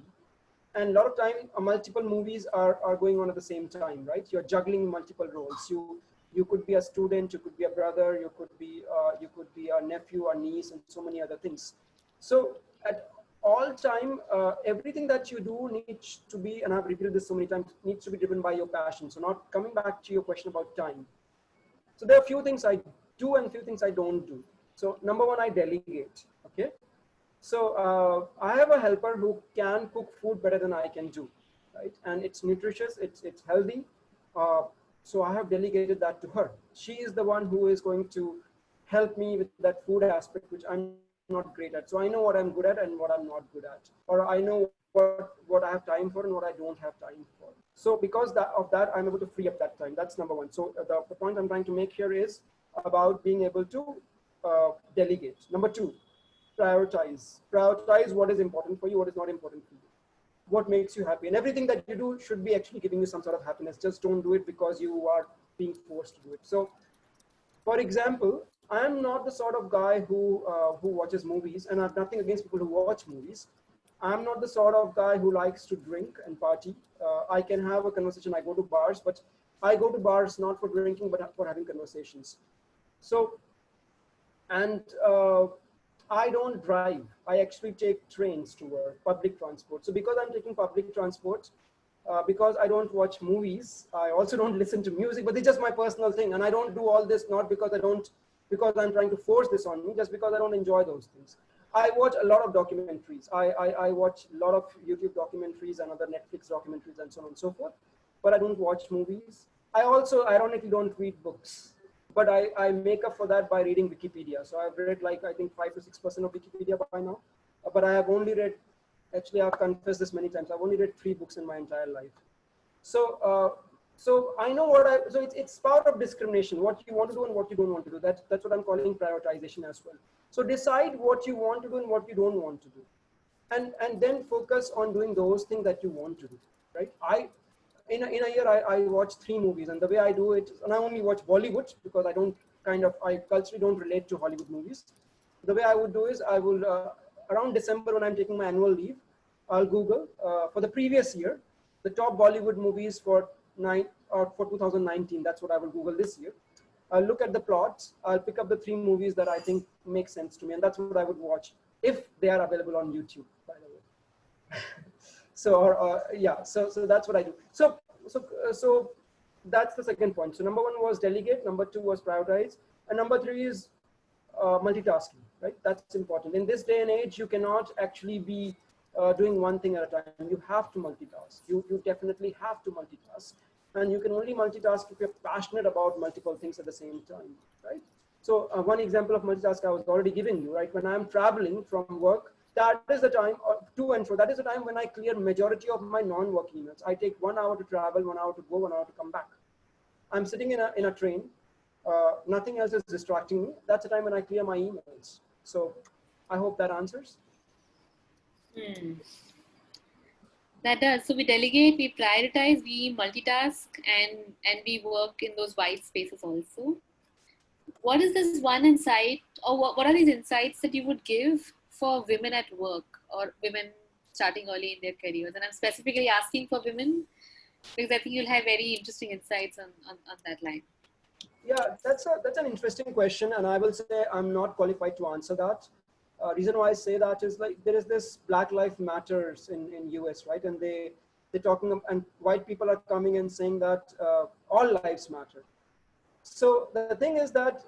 And a lot of time, multiple movies are going on at the same time, right? You're juggling multiple roles. You could be a student, you could be a brother, you could be a nephew, a niece, and so many other things. So at all time, everything that you do needs to be, and I've repeated this so many times, needs to be driven by your passion. So not coming back to your question about time. So there are a few things I do and a few things I don't do. So number one, I delegate, okay? So I have a helper who can cook food better than I can do, right? And it's nutritious, it's healthy. So I have delegated that to her. She is the one who is going to help me with that food aspect, which I'm not great at. So I know what I'm good at and what I'm not good at, or I know what I have time for and what I don't have time for. So because of that, I'm able to free up that time. That's number one. So the point I'm trying to make here is about being able to delegate. Number two, prioritize what is important for you, what is not important for you, what makes you happy, and everything that you do should be actually giving you some sort of happiness. Just don't do it because you are being forced to do it. So for example, I am not the sort of guy who watches movies, and I have nothing against people who watch movies. I'm not the sort of guy who likes to drink and party. I can have a conversation. I go to bars, but I go to bars not for drinking but for having conversations. So and I don't drive. I actually take trains to work, public transport. So because I'm taking public transport, because I don't watch movies, I also don't listen to music, but it's just my personal thing. And I don't do all this not because I'm trying to force this on me, just because I don't enjoy those things. I watch a lot of documentaries. I watch a lot of YouTube documentaries and other Netflix documentaries and so on and so forth, but I don't watch movies. I also ironically don't read books. But I make up for that by reading Wikipedia. So I've read like, I think 5 to 6% of Wikipedia by now. But I have only read, actually I've confessed this many times, I've only read 3 books in my entire life. So so I know so it's part of discrimination, what you want to do and what you don't want to do. That's what I'm calling prioritization as well. So decide what you want to do and what you don't want to do. And then focus on doing those things that you want to do, right? In a year, I watch 3 movies, and the way I do it, and I only watch Bollywood because I culturally don't relate to Hollywood movies. The way I would do is I will, around December when I'm taking my annual leave, I'll Google for the previous year, the top Bollywood movies for 2019. That's what I will Google this year. I'll look at the plots. I'll pick up the 3 movies that I think make sense to me, and that's what I would watch if they are available on YouTube, by the way. So that's what I do. So that's the second point. So number 1 was delegate, number 2 was prioritize, and number 3 is multitasking, right? That's important. In this day and age, you cannot actually be doing one thing at a time. You have to multitask. You definitely have to multitask, and you can only multitask if you're passionate about multiple things at the same time, right? So one example of multitask I was already giving you, right? When I'm traveling from work, that is the time to and fro. That is the time when I clear majority of my non-work emails. I take 1 hour to travel, 1 hour to go, 1 hour to come back. I'm sitting in a train. Nothing else is distracting me. That's the time when I clear my emails. So I hope that answers. That does. So we delegate, we prioritize, we multitask, and we work in those white spaces also. What is this one insight, or what are these insights that you would give for women at work or women starting early in their careers? And I'm specifically asking for women because I think you'll have very interesting insights on that line. Yeah, that's an interesting question, and I will say I'm not qualified to answer that. Reason why I say that is like there is this Black Lives Matters in US, right? And they're talking, and white people are coming and saying that all lives matter. So the thing is that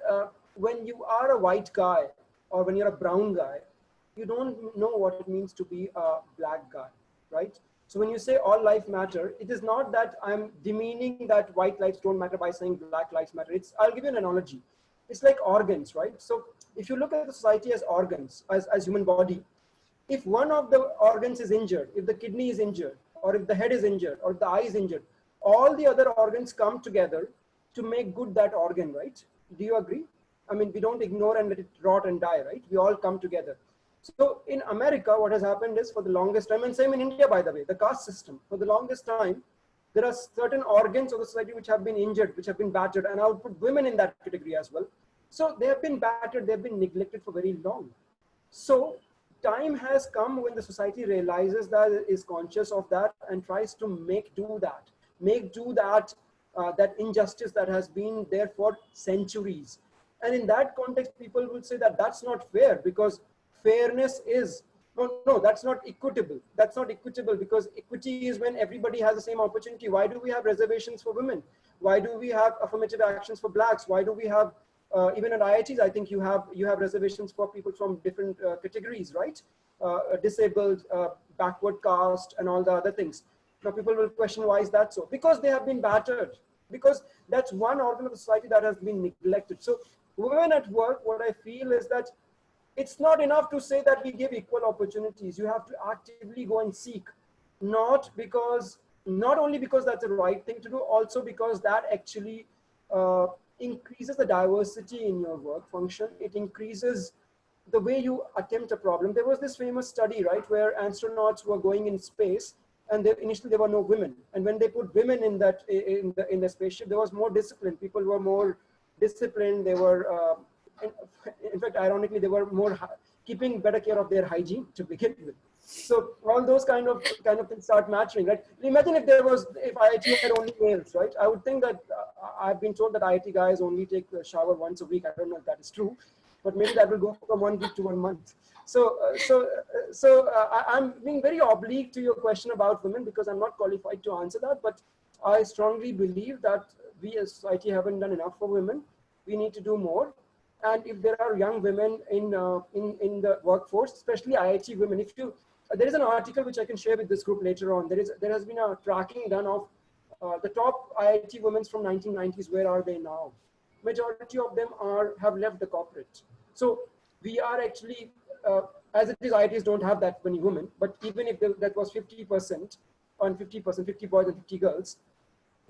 when you are a white guy or when you're a brown guy, you don't know what it means to be a black guy, right? So when you say all life matter, it is not that I'm demeaning that white lives don't matter by saying black lives matter. I'll give you an analogy. It's like organs, right? So if you look at the society as organs, as human body, if one of the organs is injured, if the kidney is injured, or if the head is injured, or if the eye is injured, all the other organs come together to make good that organ, right? Do you agree? I mean, we don't ignore and let it rot and die, right? We all come together. So in America, what has happened is for the longest time, and same in India, by the way, the caste system, for the longest time, there are certain organs of the society which have been injured, which have been battered, and I would put women in that category as well. So they have been battered, they have been neglected for very long. So time has come when the society realizes that, is conscious of that, and tries to make do that that injustice that has been there for centuries. And in that context, people will say that that's not fair, because fairness is no, that's not equitable. That's not equitable, because equity is when everybody has the same opportunity. Why do we have reservations for women? Why do we have affirmative actions for blacks? Why do we have even at IITs, I think you have reservations for people from different categories, right? Disabled, backward caste, and all the other things. Now people will question, why is that so? Because they have been battered. Because that's one organ of the society that has been neglected. So women at work, what I feel is that it's not enough to say that we give equal opportunities. You have to actively go and seek, not only because that's the right thing to do, also because that actually increases the diversity in your work function. It increases the way you attempt a problem. There was this famous study, right, where astronauts were going in space, and initially there were no women. And when they put women in the spaceship, there was more discipline. People were more disciplined. They were, in fact, ironically, they were more keeping better care of their hygiene to begin with. So all those kind of things start matching, right? Imagine if IIT had only males, right? I would think that I've been told that IIT guys only take a shower once a week. I don't know if that is true, but maybe that will go from 1 week to 1 month. So I'm being very oblique to your question about women, because I'm not qualified to answer that. But I strongly believe that we as society haven't done enough for women. We need to do more. And if there are young women in the workforce, especially IIT women, there is an article which I can share with this group later on. There has been a tracking done of the top IIT women from 1990s. Where are they now? Majority of them have left the corporate. So we are actually, as it is, IITs don't have that many women. But even if that was 50% on 50%, 50 boys and 50 girls,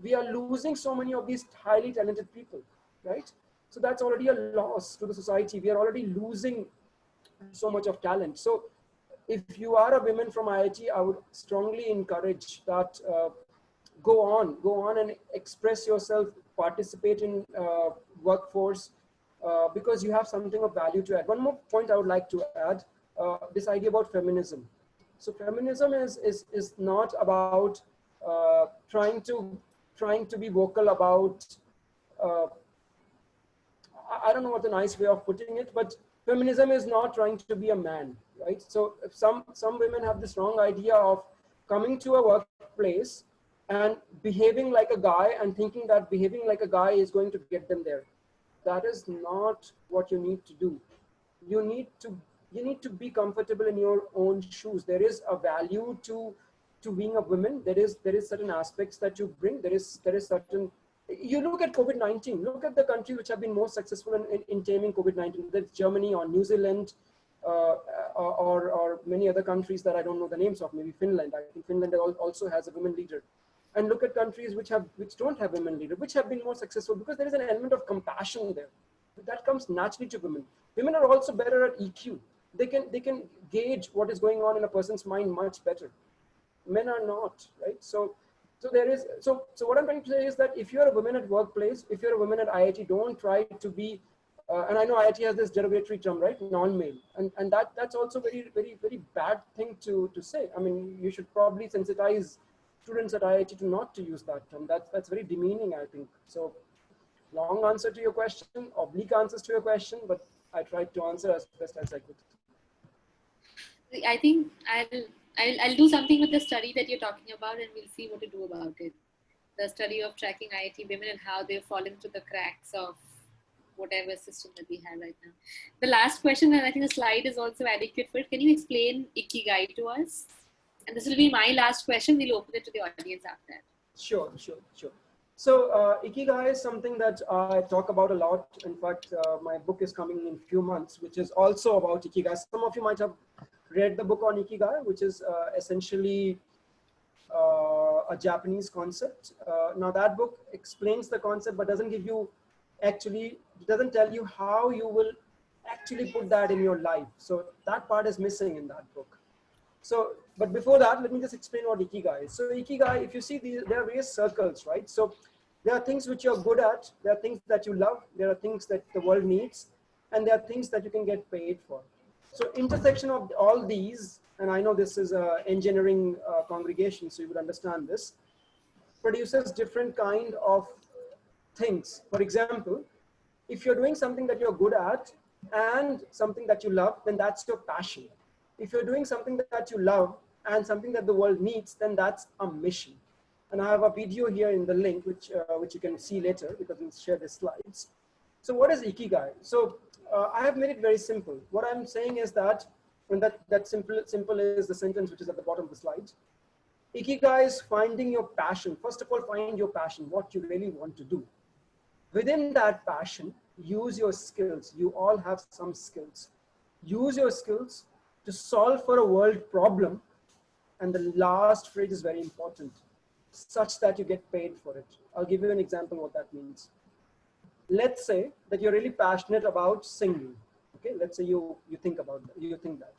we are losing so many of these highly talented people, right? So that's already a loss to the society. We are already losing so much of talent. So if you are a woman from IIT, I would strongly encourage that go on and express yourself, participate in workforce, because you have something of value to add. One more point I would like to add, this idea about feminism. So feminism is not about trying to be vocal about, I don't know what the nice way of putting it, but feminism is not trying to be a man, right? So if some women have this wrong idea of coming to a workplace and behaving like a guy and thinking that behaving like a guy is going to get them there. That is not what you need to do. You need to be comfortable in your own shoes. There is a value to being a woman. There is certain aspects that you bring. There is certain you look at COVID-19, look at the countries which have been most successful in taming COVID-19, whether it's Germany or New Zealand, or many other countries that I don't know the names of, maybe Finland. I think Finland also has a women leader. And look at countries which don't have women leader, which have been more successful, because there is an element of compassion there. That comes naturally to women. Women are also better at EQ. They can gauge what is going on in a person's mind much better. Men are not, right? So what I'm trying to say is that if you're a woman at workplace, if you're a woman at IIT, don't try to be, and I know IIT has this derogatory term, right? Non-male, and that's also very bad thing to say. I mean, you should probably sensitize students at IIT to not to use that term. That's very demeaning, I think. So, long answer to your question, oblique answers to your question, but I tried to answer as best as I could. I think I'll do something with the study that you're talking about, and we'll see what to do about it. The study of tracking IIT women and how they've fallen through the cracks of whatever system that we have right now. The last question, and I think the slide is also adequate for it. Can you explain Ikigai to us? And this will be my last question. We'll open it to the audience after that. Sure. So Ikigai is something that I talk about a lot. In fact, my book is coming in a few months, which is also about Ikigai. Some of you might have read the book on Ikigai, which is essentially a Japanese concept. Now that book explains the concept, but doesn't tell you how you will actually put that in your life. So that part is missing in that book. So, but before that, let me just explain what Ikigai is. So Ikigai, if you see, there are various circles, right? So there are things which you're good at, there are things that you love, there are things that the world needs, and there are things that you can get paid for. So intersection of all these, and I know this is an engineering congregation, so you would understand this, produces different kind of things. For example, if you're doing something that you're good at and something that you love, then that's your passion. If you're doing something that you love and something that the world needs, then that's a mission. And I have a video here in the link, which you can see later, because we'll share the slides. So what is Ikigai? So I have made it very simple. What I'm saying is that, and that simple is the sentence which is at the bottom of the slide. Ikigai is finding your passion. First of all, find your passion, what you really want to do. Within that passion, use your skills. You all have some skills. Use your skills to solve for a world problem. And the last phrase is very important, such that you get paid for it. I'll give you an example what that means. Let's say that you're really passionate about singing. Okay, let's say you think about that. You think that.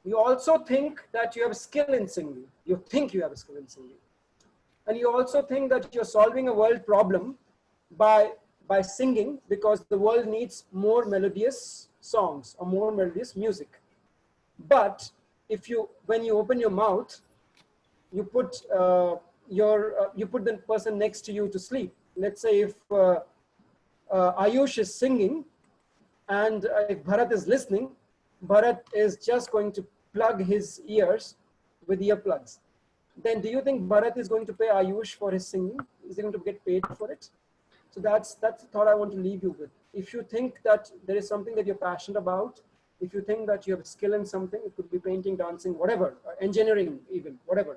You also think that you have a skill in singing. You think you have a skill in singing. And you also think that you're solving a world problem by singing, because the world needs more melodious songs or more melodious music. But when you open your mouth, you put the person next to you to sleep. Let's say if Ayush is singing, and if Bharat is listening, Bharat is just going to plug his ears with earplugs. Then do you think Bharat is going to pay Ayush for his singing? Is he going to get paid for it? So that's the thought I want to leave you with. If you think that there is something that you're passionate about, if you think that you have a skill in something, it could be painting, dancing, whatever, engineering even, whatever.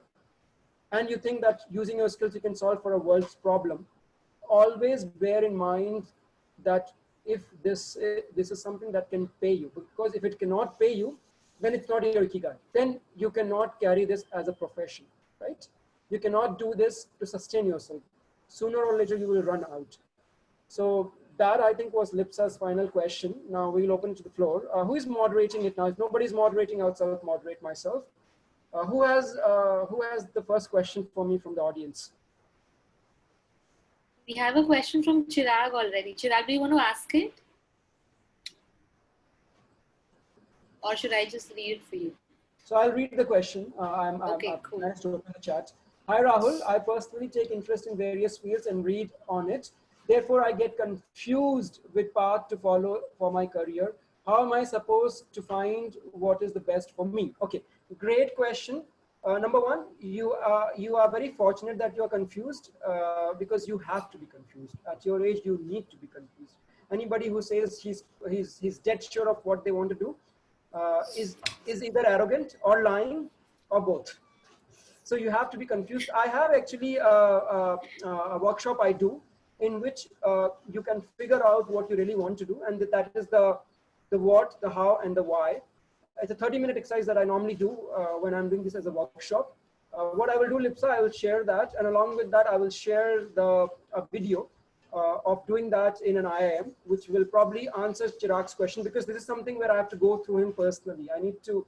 And you think that using your skills you can solve for a world's problem, always bear in mind that if this is something that can pay you, because if it cannot pay you, then it's not your Ikigai. Then you cannot carry this as a profession, right? You cannot do this to sustain yourself. Sooner or later you will run out. So that, I think, was Lipsa's final question. Now we will open it to the floor. Who is moderating it now? If nobody's moderating, I'll self-moderate myself. Who has the first question for me from the audience? We have a question from Chirag already. Chirag, do you want to ask it? Or should I just read it for you? So I'll read the question. I've Cool. managed to open the chat. Hi Rahul, I personally take interest in various fields and read on it. Therefore, I get confused with path to follow for my career. How am I supposed to find what is the best for me? Okay, great question. Number one, you are very fortunate that you are confused because you have to be confused. At your age, you need to be confused. Anybody who says he's dead sure of what they want to do is either arrogant or lying or both. So you have to be confused. I have actually a workshop I do in which you can figure out what you really want to do, and that is the what, the how, and the why. It's a 30-minute exercise that I normally do when I'm doing this as a workshop. What I will do, Lipsa, I will share that, and along with that, I will share a video of doing that in an IIM, which will probably answer Chirag's question, because this is something where I have to go through him personally. I need to,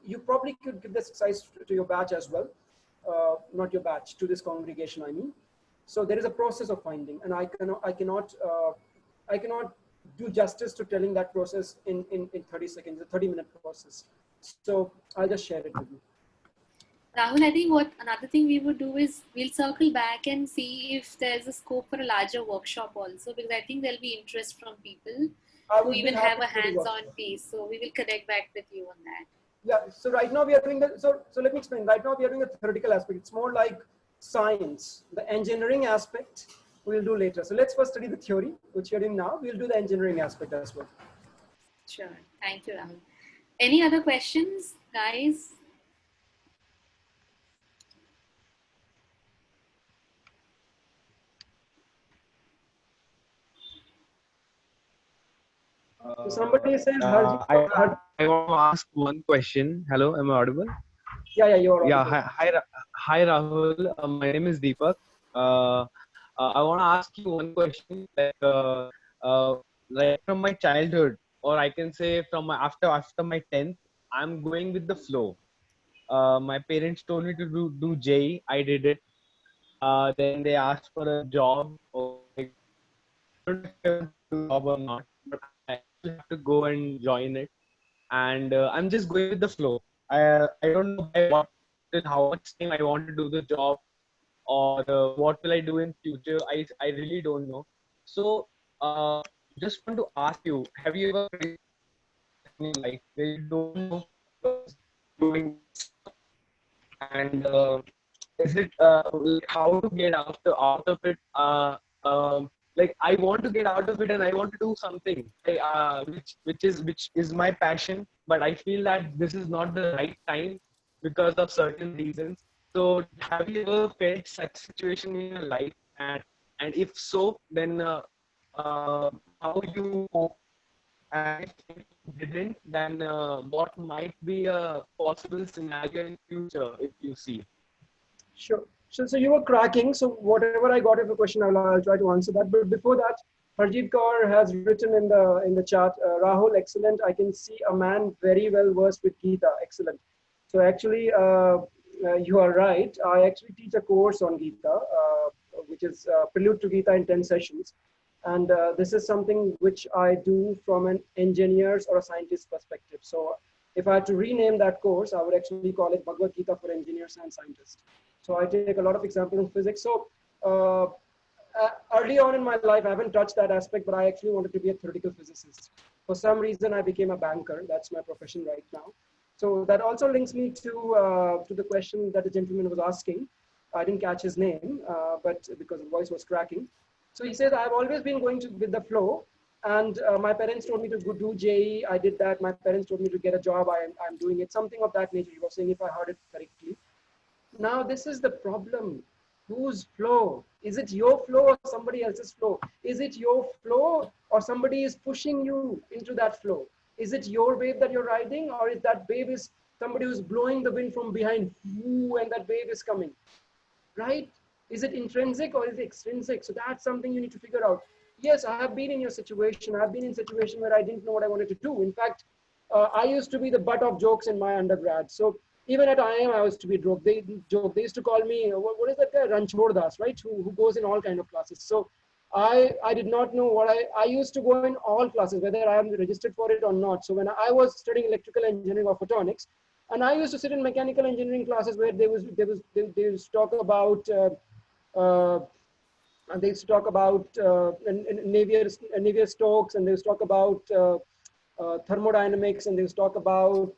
you probably could give this exercise to your batch as well. Not your batch, to this congregation, I mean. So there is a process of finding, and I cannot do justice to telling that process in 30 seconds, a 30-minute process. So I'll just share it with you. Rahul, I think what another thing we would do is we'll circle back and see if there's a scope for a larger workshop also, because I think there'll be interest from people who even have a hands-on piece. So we will connect back with you on that. Yeah, so right now we are doing the, so let me explain. Right now we are doing the theoretical aspect. It's more like science. The engineering aspect we'll do later. So let's first study the theory, which you're doing now. We'll do the engineering aspect as well. Sure. Thank you, Rahul. Any other questions, guys? So somebody says, I want to ask one question. Hello, am I audible? Yeah, you're audible. Yeah, hi Rahul. My name is Deepak. I want to ask you one question. Like from my childhood, or I can say from my after my 10th, I'm going with the flow. My parents told me to do JEE. I did it. Then they asked for a job, or like, I don't know if I want to do a job or not, but I actually have to go and join it. And I'm just going with the flow. I don't know by what, till how much time I want to do the job, or what will I do in future. I really don't know. So just want to ask you, have you ever faced in your life where you don't know what you're doing, and is it like how to get out of it? Like I want to get out of it, and I want to do something which is my passion, but I feel that this is not the right time because of certain reasons. So have you ever faced such situation in your life, and if so, then how you cope? And if you didn't, then what might be a possible scenario in future if you see? Sure. So you were cracking. So whatever I got of a question, I'll try to answer that. But before that, Harjeet Kaur has written in the chat, Rahul, excellent. I can see a man very well versed with Gita. Excellent. So actually, you are right. I actually teach a course on Gita, which is Prelude to Gita in 10 sessions. And this is something which I do from an engineer's or a scientist's perspective. So if I had to rename that course, I would actually call it Bhagavad Gita for engineers and scientists. So I take a lot of examples in physics. So early on in my life, I haven't touched that aspect, but I actually wanted to be a theoretical physicist. For some reason, I became a banker. That's my profession right now. So that also links me to the question that the gentleman was asking. I didn't catch his name, but because the voice was cracking. So he says, I've always been going with the flow. And my parents told me to go do JEE. I did that. My parents told me to get a job. I'm doing it. Something of that nature. He was saying, if I heard it correctly. Now, this is the problem. Whose flow? Is it your flow or somebody else's flow? Is it your flow or somebody is pushing you into that flow? Is it your wave that you're riding, or is that wave is somebody who's blowing the wind from behind, and that wave is coming, right? Is it intrinsic or is it extrinsic? So that's something you need to figure out. Yes, I have been in your situation. I've been in a situation where I didn't know what I wanted to do. In fact, I used to be the butt of jokes in my undergrad. So even at IIM, I used to be joke. They used to call me, what is that guy, Ranchhod Das, right? Who goes in all kind of classes. So I did not know what I used to go in all classes, whether I am registered for it or not. So when I was studying electrical engineering or photonics, and I used to sit in mechanical engineering classes where they used to talk about Navier-Stokes, and they used to talk about thermodynamics, and they used to talk about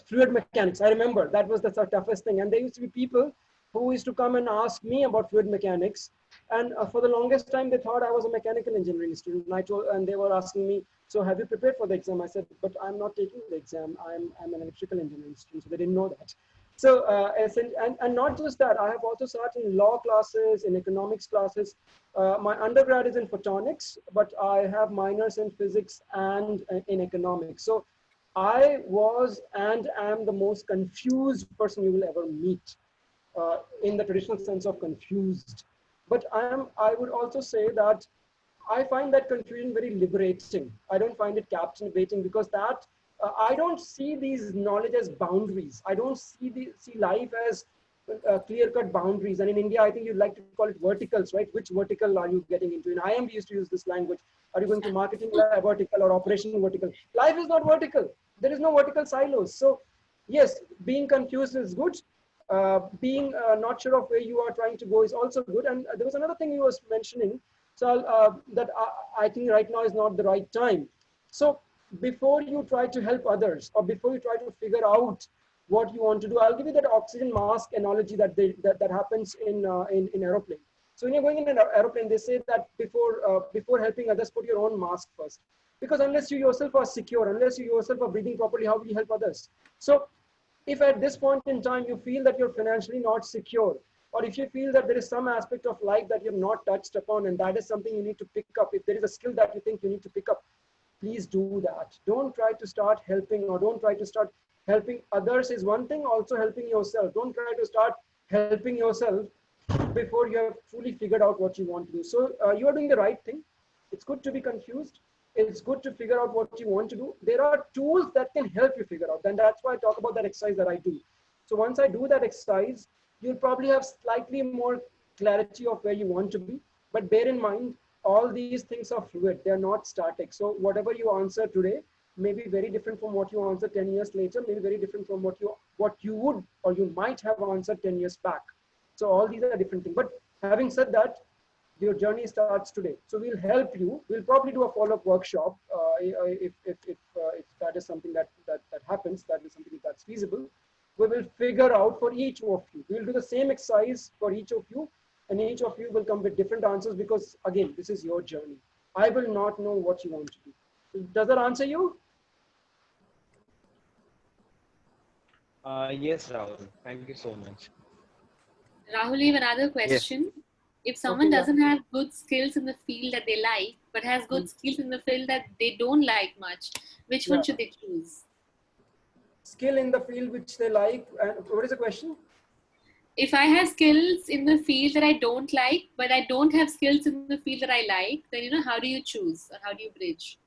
fluid mechanics. I remember that was the toughest thing. And there used to be people who used to come and ask me about fluid mechanics. And for the longest time, they thought I was a mechanical engineering student. And they were asking me, so have you prepared for the exam? I said, but I'm not taking the exam. I'm an electrical engineering student. So they didn't know that. So, and not just that, I have also started in law classes, in economics classes. My undergrad is in photonics, but I have minors in physics and in economics. So I was and am the most confused person you will ever meet, in the traditional sense of confused. But I would also say that I find that confusion very liberating. I don't find it captivating, because that I don't see these knowledge as boundaries. I don't see life as clear-cut boundaries. And in India, I think you'd like to call it verticals, right? Which vertical are you getting into? In IIM, we used to use this language. Are you going to marketing vertical or operation vertical? Life is not vertical. There is no vertical silos. So yes, being confused is good. Being not sure of where you are trying to go is also good. And there was another thing you was mentioning, so that I think right now is not the right time. So before you try to help others, or before you try to figure out what you want to do, I'll give you that oxygen mask analogy that happens in aeroplane. So when you're going in an aeroplane, they say that before helping others, put your own mask first. Because unless you yourself are secure, unless you yourself are breathing properly, how will you help others? So if at this point in time you feel that you're financially not secure, or if you feel that there is some aspect of life that you've not touched upon, and that is something you need to pick up, if there is a skill that you think you need to pick up, please do that. Don't try to start helping, or don't try to start helping others is one thing, also helping yourself. Don't try to start helping yourself before you have fully figured out what you want to do. So you are doing the right thing. It's good to be confused. It's good to figure out what you want to do. There are tools that can help you figure out. And that's why I talk about that exercise that I do. So once I do that exercise, you'll probably have slightly more clarity of where you want to be. But bear in mind, all these things are fluid. They're not static. So whatever you answer today may be very different from what you answer 10 years later, maybe very different from what you would or you might have answered 10 years back. So all these are different things. But having said that, your journey starts today. So we'll help you. We'll probably do a follow-up workshop if that is something that happens, that is something that's feasible. We will figure out for each of you. We'll do the same exercise for each of you, and each of you will come with different answers, because again, this is your journey. I will not know what you want to do. Does that answer you? Yes, Rahul. Thank you so much. Rahul, you have another question. If someone Okay, doesn't have good skills in the field that they like, but has good skills in the field that they don't like much, which one should they choose? Skill in the field which they like. And what is the question? If I have skills in the field that I don't like, but I don't have skills in the field that I like, then how do you choose, or how do you bridge?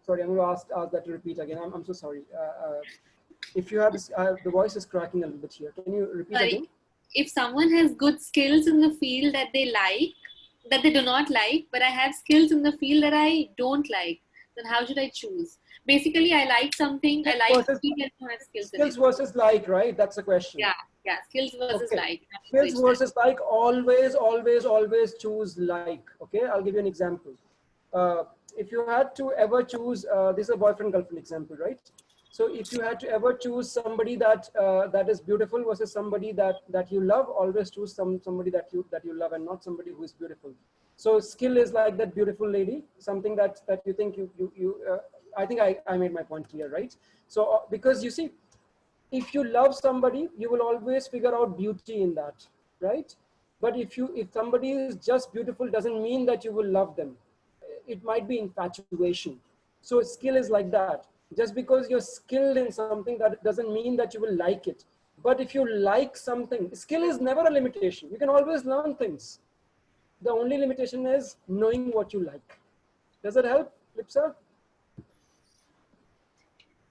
Sorry, I'm going to ask that to repeat again. I'm so sorry. If you have this, the voice is cracking a little bit here. Can you repeat again? If someone has good skills in the field that they like, that they do not like, but I have skills in the field that I don't like, then how should I choose? Basically, I like something, I like something and I don't have skills in it. Skills versus like, right? That's the question. Yeah, skills versus like. Skills versus like, always choose like. Okay, I'll give you an example. If you had to ever choose, this is a boyfriend-girlfriend example, right? So if you had to ever choose somebody that is beautiful versus somebody that you love, always choose somebody that you love, and not somebody who is beautiful. So skill is like that beautiful lady, something that you think I think I made my point clear, right? So because you see, if you love somebody, you will always figure out beauty in that, right? But if somebody is just beautiful, doesn't mean that you will love them. It might be infatuation. So skill is like that. Just because you're skilled in something, that doesn't mean that you will like it. But if you like something, skill is never a limitation. You can always learn things. The only limitation is knowing what you like. Does that help, Lipsa?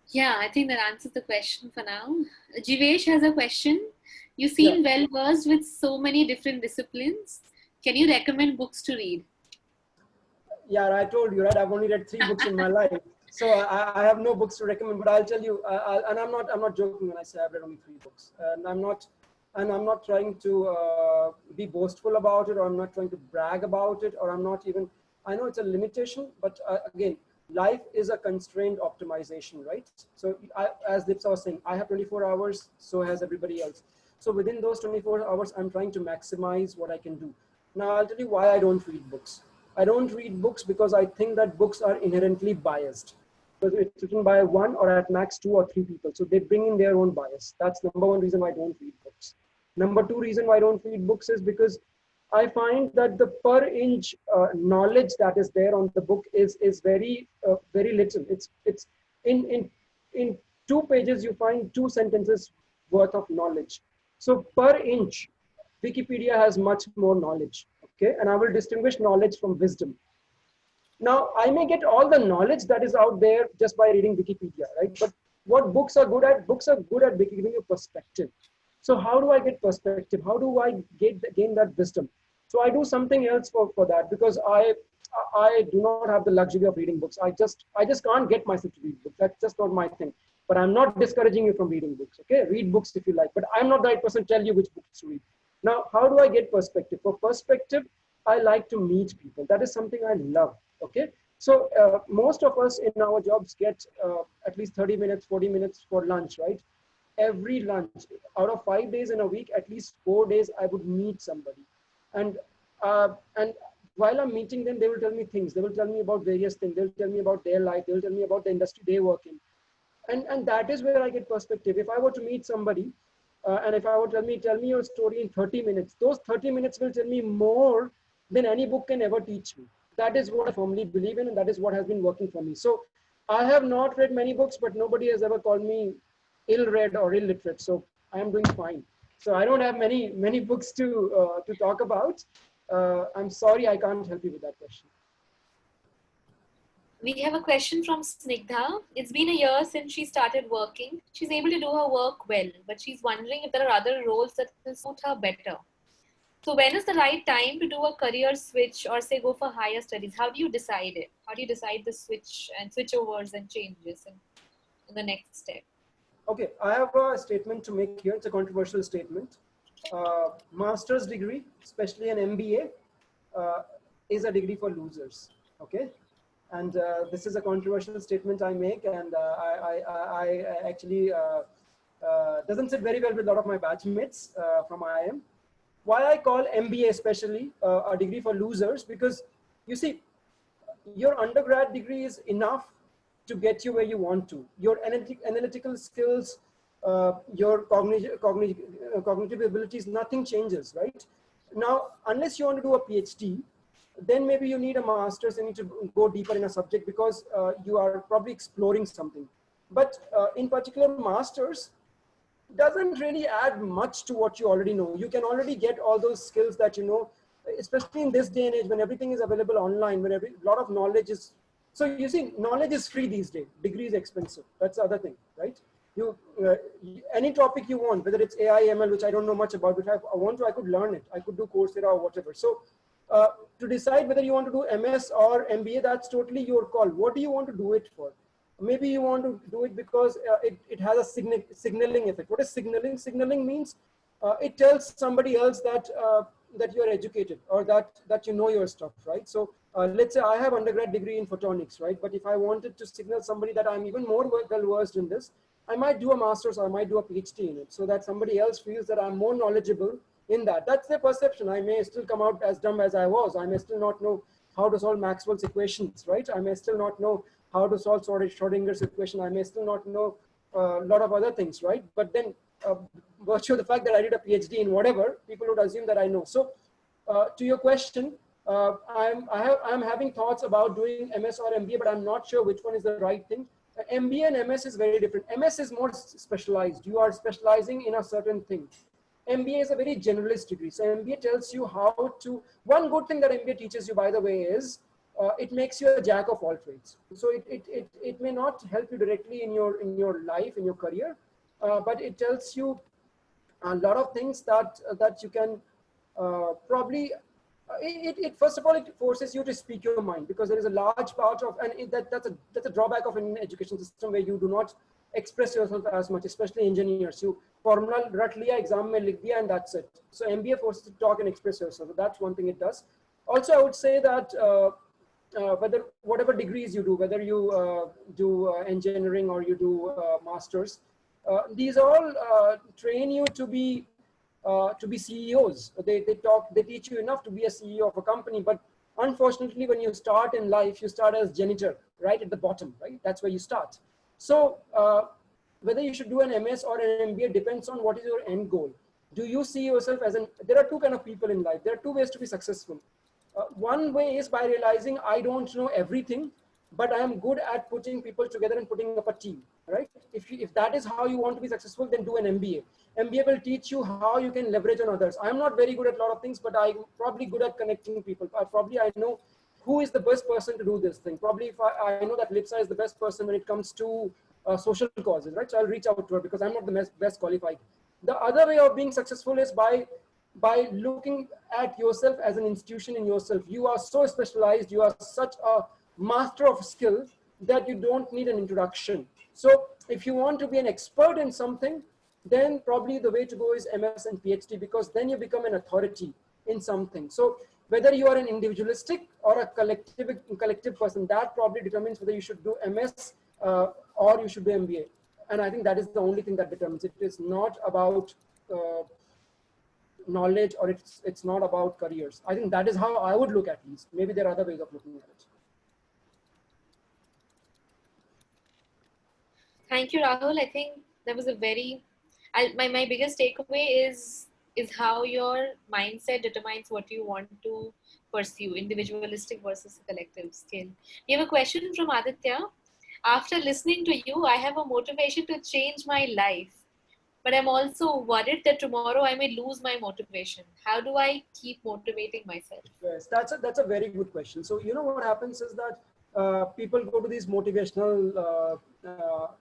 Yeah, I think that answers the question for now. Jivesh has a question. You seem well versed with so many different disciplines. Can you recommend books to read? Yeah, I told you, right? I've only read 3 books in my life. So I have no books to recommend, but I'll tell you, and I'm not joking when I say I've read only 3 books. And I'm not trying to be boastful about it, or I'm not trying to brag about it, or I'm not even, I know it's a limitation, but again, life is a constrained optimization, right? So as Lipsa was saying, I have 24 hours, so has everybody else. So within those 24 hours, I'm trying to maximize what I can do. Now, I'll tell you why I don't read books. I don't read books because I think that books are inherently biased. because it's written by one or at max 2 or 3 people. So they bring in their own bias. That's number one reason why I don't read books. Number two reason why I don't read books is because I find that the per inch knowledge that is there on the book is very very little. It's in 2 pages you find 2 sentences worth of knowledge. So per inch, Wikipedia has much more knowledge. Okay, and I will distinguish knowledge from wisdom. Now, I may get all the knowledge that is out there just by reading Wikipedia, right? But what books are good at? Books are good at giving you perspective. So how do I get perspective? How do I gain that wisdom? So I do something else for that, because I do not have the luxury of reading books. I just can't get myself to read books. That's just not my thing. But I'm not discouraging you from reading books. Okay, read books if you like. But I'm not the right person to tell you which books to read. Now, how do I get perspective? For perspective, I like to meet people. That is something I love. Okay, so most of us in our jobs get at least 30 minutes, 40 minutes for lunch, right? Every lunch, out of 5 days in a week, at least 4 days, I would meet somebody. And while I'm meeting them, they will tell me things. They will tell me about various things. They'll tell me about their life. They'll tell me about the industry they work in. And that is where I get perspective. If I were to meet somebody, and if I were to tell me your story in 30 minutes, those 30 minutes will tell me more than any book can ever teach me. That is what I firmly believe in, and that is what has been working for me. So I have not read many books, but nobody has ever called me ill-read or illiterate. So I am doing fine. So I don't have many books to talk about. I'm sorry, I can't help you with that question. We have a question from Snigdha. It's been a year since she started working. She's able to do her work well, but she's wondering if there are other roles that will suit her better. So when is the right time to do a career switch, or say go for higher studies? How do you decide it? How do you decide the switch and switchovers and changes in the next step? Okay, I have a statement to make here. It's a controversial statement. Master's degree, especially an MBA, is a degree for losers. Okay, and this is a controversial statement I make, and I actually doesn't sit very well with a lot of my batchmates from IIM. Why I call MBA especially a degree for losers, because you see, your undergrad degree is enough to get you where you want to. Your analytical skills, your cognitive abilities, nothing changes, right? Now, unless you want to do a PhD, then maybe you need a master's and need to go deeper in a subject, because you are probably exploring something. But in particular, master's doesn't really add much to what you already know. You can already get all those skills that you know, especially in this day and age when everything is available online, when a lot of knowledge is. So you see, knowledge is free these days. Degree is expensive. That's the other thing, right? Any topic you want, whether it's AI, ML, which I don't know much about, but if I want to, I could learn it. I could do Coursera or whatever. So to decide whether you want to do MS or MBA, that's totally your call. What do you want to do it for? Maybe you want to do it because it has a signaling effect. What is signaling? Signaling means it tells somebody else that that you are educated, or that you know your stuff, right? So let's say I have undergrad degree in photonics, right? But if I wanted to signal somebody that I'm even more well versed in this, I might do a master's or I might do a PhD in it, so that somebody else feels that I'm more knowledgeable in that. That's their perception. I may still come out as dumb as I was. I may still not know how to solve Maxwell's equations, right? I may still not know how to solve Schrodinger's equation. I may still not know a lot of other things, right? But then virtue of the fact that I did a PhD in whatever, people would assume that I know. So to your question, I'm having thoughts about doing MS or MBA, but I'm not sure which one is the right thing. MBA and MS is very different. MS is more specialized. You are specializing in a certain thing. MBA is a very generalist degree. So MBA tells you how to, one good thing that MBA teaches you, by the way, is it makes you a jack of all trades. So it may not help you directly in your life, in your career, but it tells you a lot of things that you can probably, first of all, it forces you to speak your mind, because there is a large part of, and that's a drawback of an education system where you do not express yourself as much, especially engineers. You formula rat liya, exam mein likh diya, and that's it. So MBA forces you to talk and express yourself. So that's one thing it does. Also, I would say that whatever degrees you do, whether you do engineering or you do masters, these all train you to be CEOs. They teach you enough to be a CEO of a company, but Unfortunately, when you start in life, you start as janitor, right at the bottom, right? That's where you start. So whether you should do an MS or an MBA depends on what is your end goal. Do you see yourself as there are two kind of people in life. There are two ways to be successful. One way is by realizing I don't know everything, but I am good at putting people together and putting up a team, right? If that is how you want to be successful, then do an MBA. MBA will teach you how you can leverage on others. I'm not very good at a lot of things, but I'm probably good at connecting people. I know who is the best person to do this thing. Probably if I know that Lipsa is the best person when it comes to social causes, right? So I'll reach out to her because I'm not the best qualified. The other way of being successful is by looking at yourself as an institution in yourself. You are so specialized, you are such a master of skill that you don't need an introduction. So if you want to be an expert in something, then probably the way to go is MS and PhD, because then you become an authority in something. So whether you are an individualistic or a collective person, that probably determines whether you should do MS or you should do MBA. And I think that is the only thing that determines it. Is not about knowledge, or it's not about careers. I think that is how I would look at least. Maybe there are other ways of looking at it. Thank you, Rahul. I think that was a very, my biggest takeaway is how your mindset determines what you want to pursue, individualistic versus collective skill. We have a question from Aditya. After listening to you, I have a motivation to change my life, but I'm also worried that tomorrow I may lose my motivation. How do I keep motivating myself? Yes, that's a very good question. So you know what happens is that people go to these motivational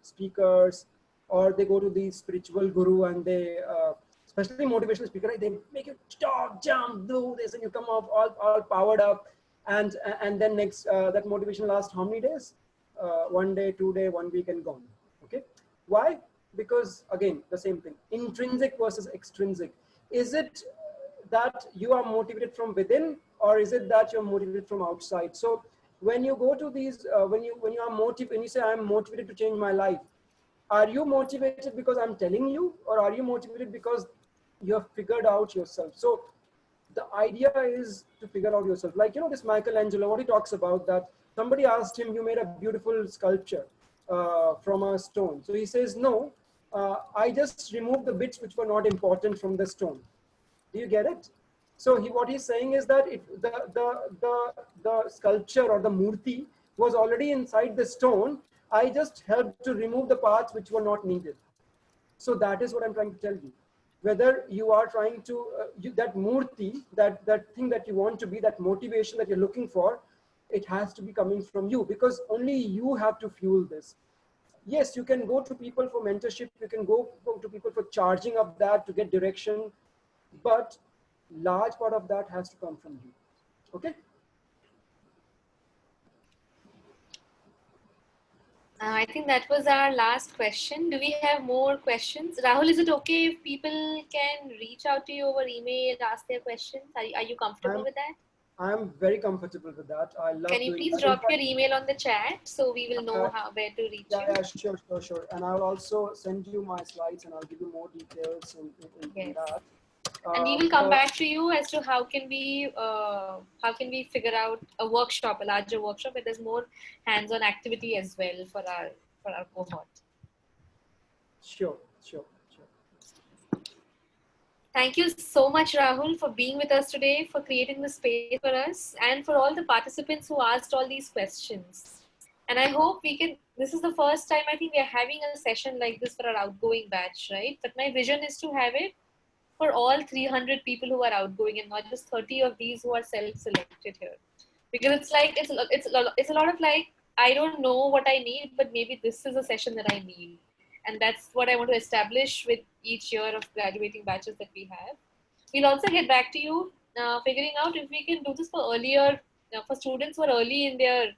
speakers, or they go to the spiritual guru, and they especially motivational speaker, right? They make you stop, jump, do this, and you come off all powered up, and then next that motivation lasts how many days? 1 day, 2 day, 1 week, and gone. Okay, why? Because again, the same thing, intrinsic versus extrinsic. Is it that you are motivated from within, or is it that you're motivated from outside? So when you go to these, when you are motivated, when you say I'm motivated to change my life, are you motivated because I'm telling you, or are you motivated because you have figured out yourself? So the idea is to figure out yourself. Like, you know, this Michelangelo, what he talks about, that somebody asked him, you made a beautiful sculpture from a stone. So he says, no, I just removed the bits which were not important from the stone. Do you get it? So what he's saying is that the sculpture or the murti was already inside the stone. I just helped to remove the parts which were not needed. So that is what I'm trying to tell you. Whether you are trying to, that murti, that thing that you want to be, that motivation that you're looking for, it has to be coming from you, because only you have to fuel this. Yes, you can go to people for mentorship. You can go to people for charging up that to get direction, but large part of that has to come from you. Okay. I think that was our last question. Do we have more questions? Rahul, is it okay if people can reach out to you over email, ask their questions? Are you comfortable with that? I'm very comfortable with that. I love. Can you please drop your email on the chat so we will know where to reach you? Yeah, sure. And I'll also send you my slides, and I'll give you more details in that. And we will come back to you as to how can we figure out a workshop, a larger workshop, where there's more hands-on activity as well for our cohort. Sure. Thank you so much, Rahul, for being with us today, for creating the space for us, and for all the participants who asked all these questions. And I hope this is the first time I think we are having a session like this for our outgoing batch, right? But my vision is to have it for all 300 people who are outgoing, and not just 30 of these who are self-selected here. Because it's like, it's a lot of like, I don't know what I need, but maybe this is a session that I need. And that's what I want to establish with each year of graduating batches that we have. We'll also get back to you figuring out if we can do this for earlier, for students who are early in their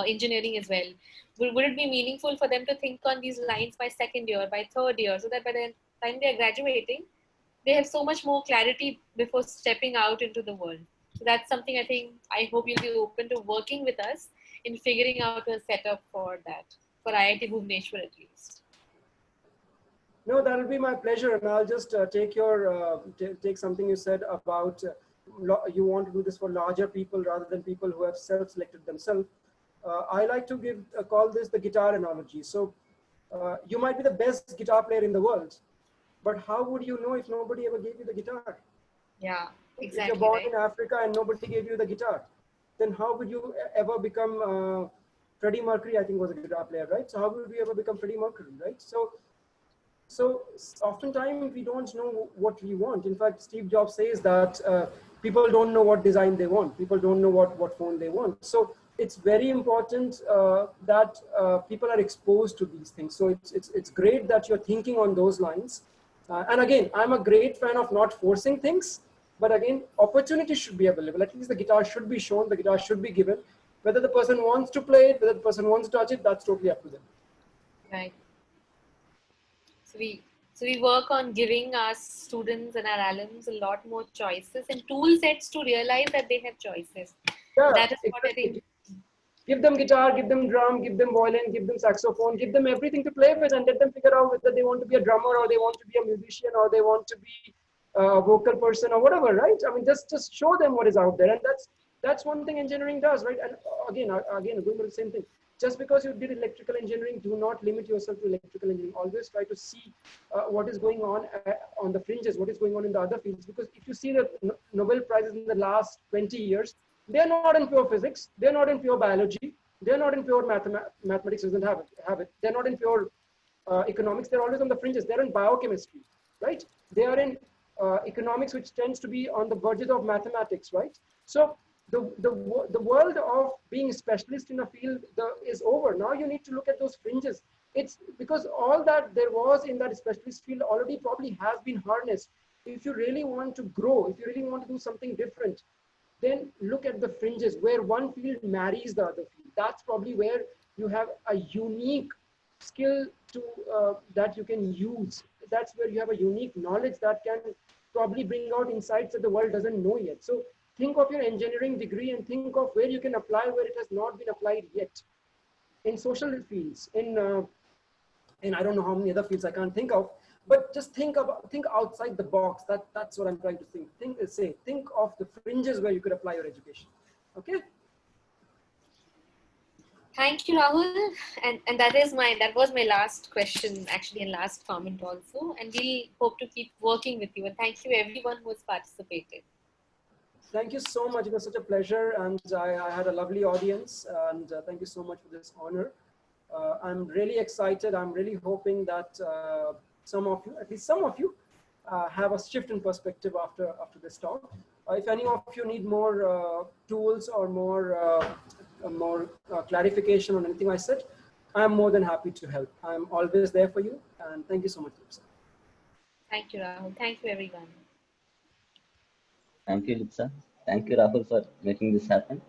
engineering as well. Would it be meaningful for them to think on these lines by second year, by third year, so that by the time they are graduating, they have so much more clarity before stepping out into the world. So that's something I hope you'll be open to working with us in figuring out a setup for that, for IIT Bhubaneswar at least. No, that will be my pleasure, and I'll just take something you said about you want to do this for larger people rather than people who have self-selected themselves. I like to call this the guitar analogy. So you might be the best guitar player in the world, but how would you know if nobody ever gave you the guitar? Yeah, If exactly. you're born Right. in Africa and nobody gave you the guitar, then how would you ever become Freddie Mercury? I think was a guitar player, right? So how would we ever become Freddie Mercury, right? So oftentimes we don't know what we want. In fact, Steve Jobs says that people don't know what design they want. People don't know what phone they want. So it's very important that people are exposed to these things. So it's great that you're thinking on those lines. And again, I'm a great fan of not forcing things. But again, opportunity should be available. At least the guitar should be shown. The guitar should be given. Whether the person wants to play it, whether the person wants to touch it, that's totally up to them. Right. So we work on giving our students and our alums a lot more choices and tool sets to realize that they have choices. Yeah, That is what I think. Give them guitar, give them drum, give them violin, give them saxophone, give them everything to play with, and let them figure out whether they want to be a drummer or they want to be a musician or they want to be a vocal person or whatever, right? I mean, just show them what is out there, and that's one thing engineering does, right? And again, going back to the same thing. Just because you did electrical engineering, do not limit yourself to electrical engineering. Always try to see what is going on the fringes, what is going on in the other fields. Because if you see the Nobel Prizes in the last 20 years, they're not in pure physics. They're not in pure biology. They're not in pure mathematics. Doesn't have it. They're not in pure economics. They're always on the fringes. They're in biochemistry, right? They are in economics, which tends to be on the verges of mathematics, right? So the world of being a specialist in a field is over. Now you need to look at those fringes. It's because all that there was in that specialist field already probably has been harnessed. If you really want to grow, if you really want to do something different, then look at the fringes where one field marries the other field. That's probably where you have a unique skill to that you can use. That's where you have a unique knowledge that can probably bring out insights that the world doesn't know yet. So think of your engineering degree and think of where you can apply where it has not been applied yet. In social fields, in I don't know how many other fields I can't think of, but just think outside the box. That's what I'm trying to think. Think of the fringes where you could apply your education. Okay. Thank you, Rahul. And that was my last question actually, and last comment also. And we hope to keep working with you. And thank you everyone who has participated. Thank you so much. It was such a pleasure, and I had a lovely audience. And thank you so much for this honor. I'm really excited. I'm really hoping that some of you, at least some of you, have a shift in perspective after this talk. If any of you need more tools or more clarification on anything I said, I'm more than happy to help. I'm always there for you, and thank you so much, Lipsa. Thank you, Rahul. Thank you, everyone. Thank you, Lipsa. Thank you, Rahul, for making this happen.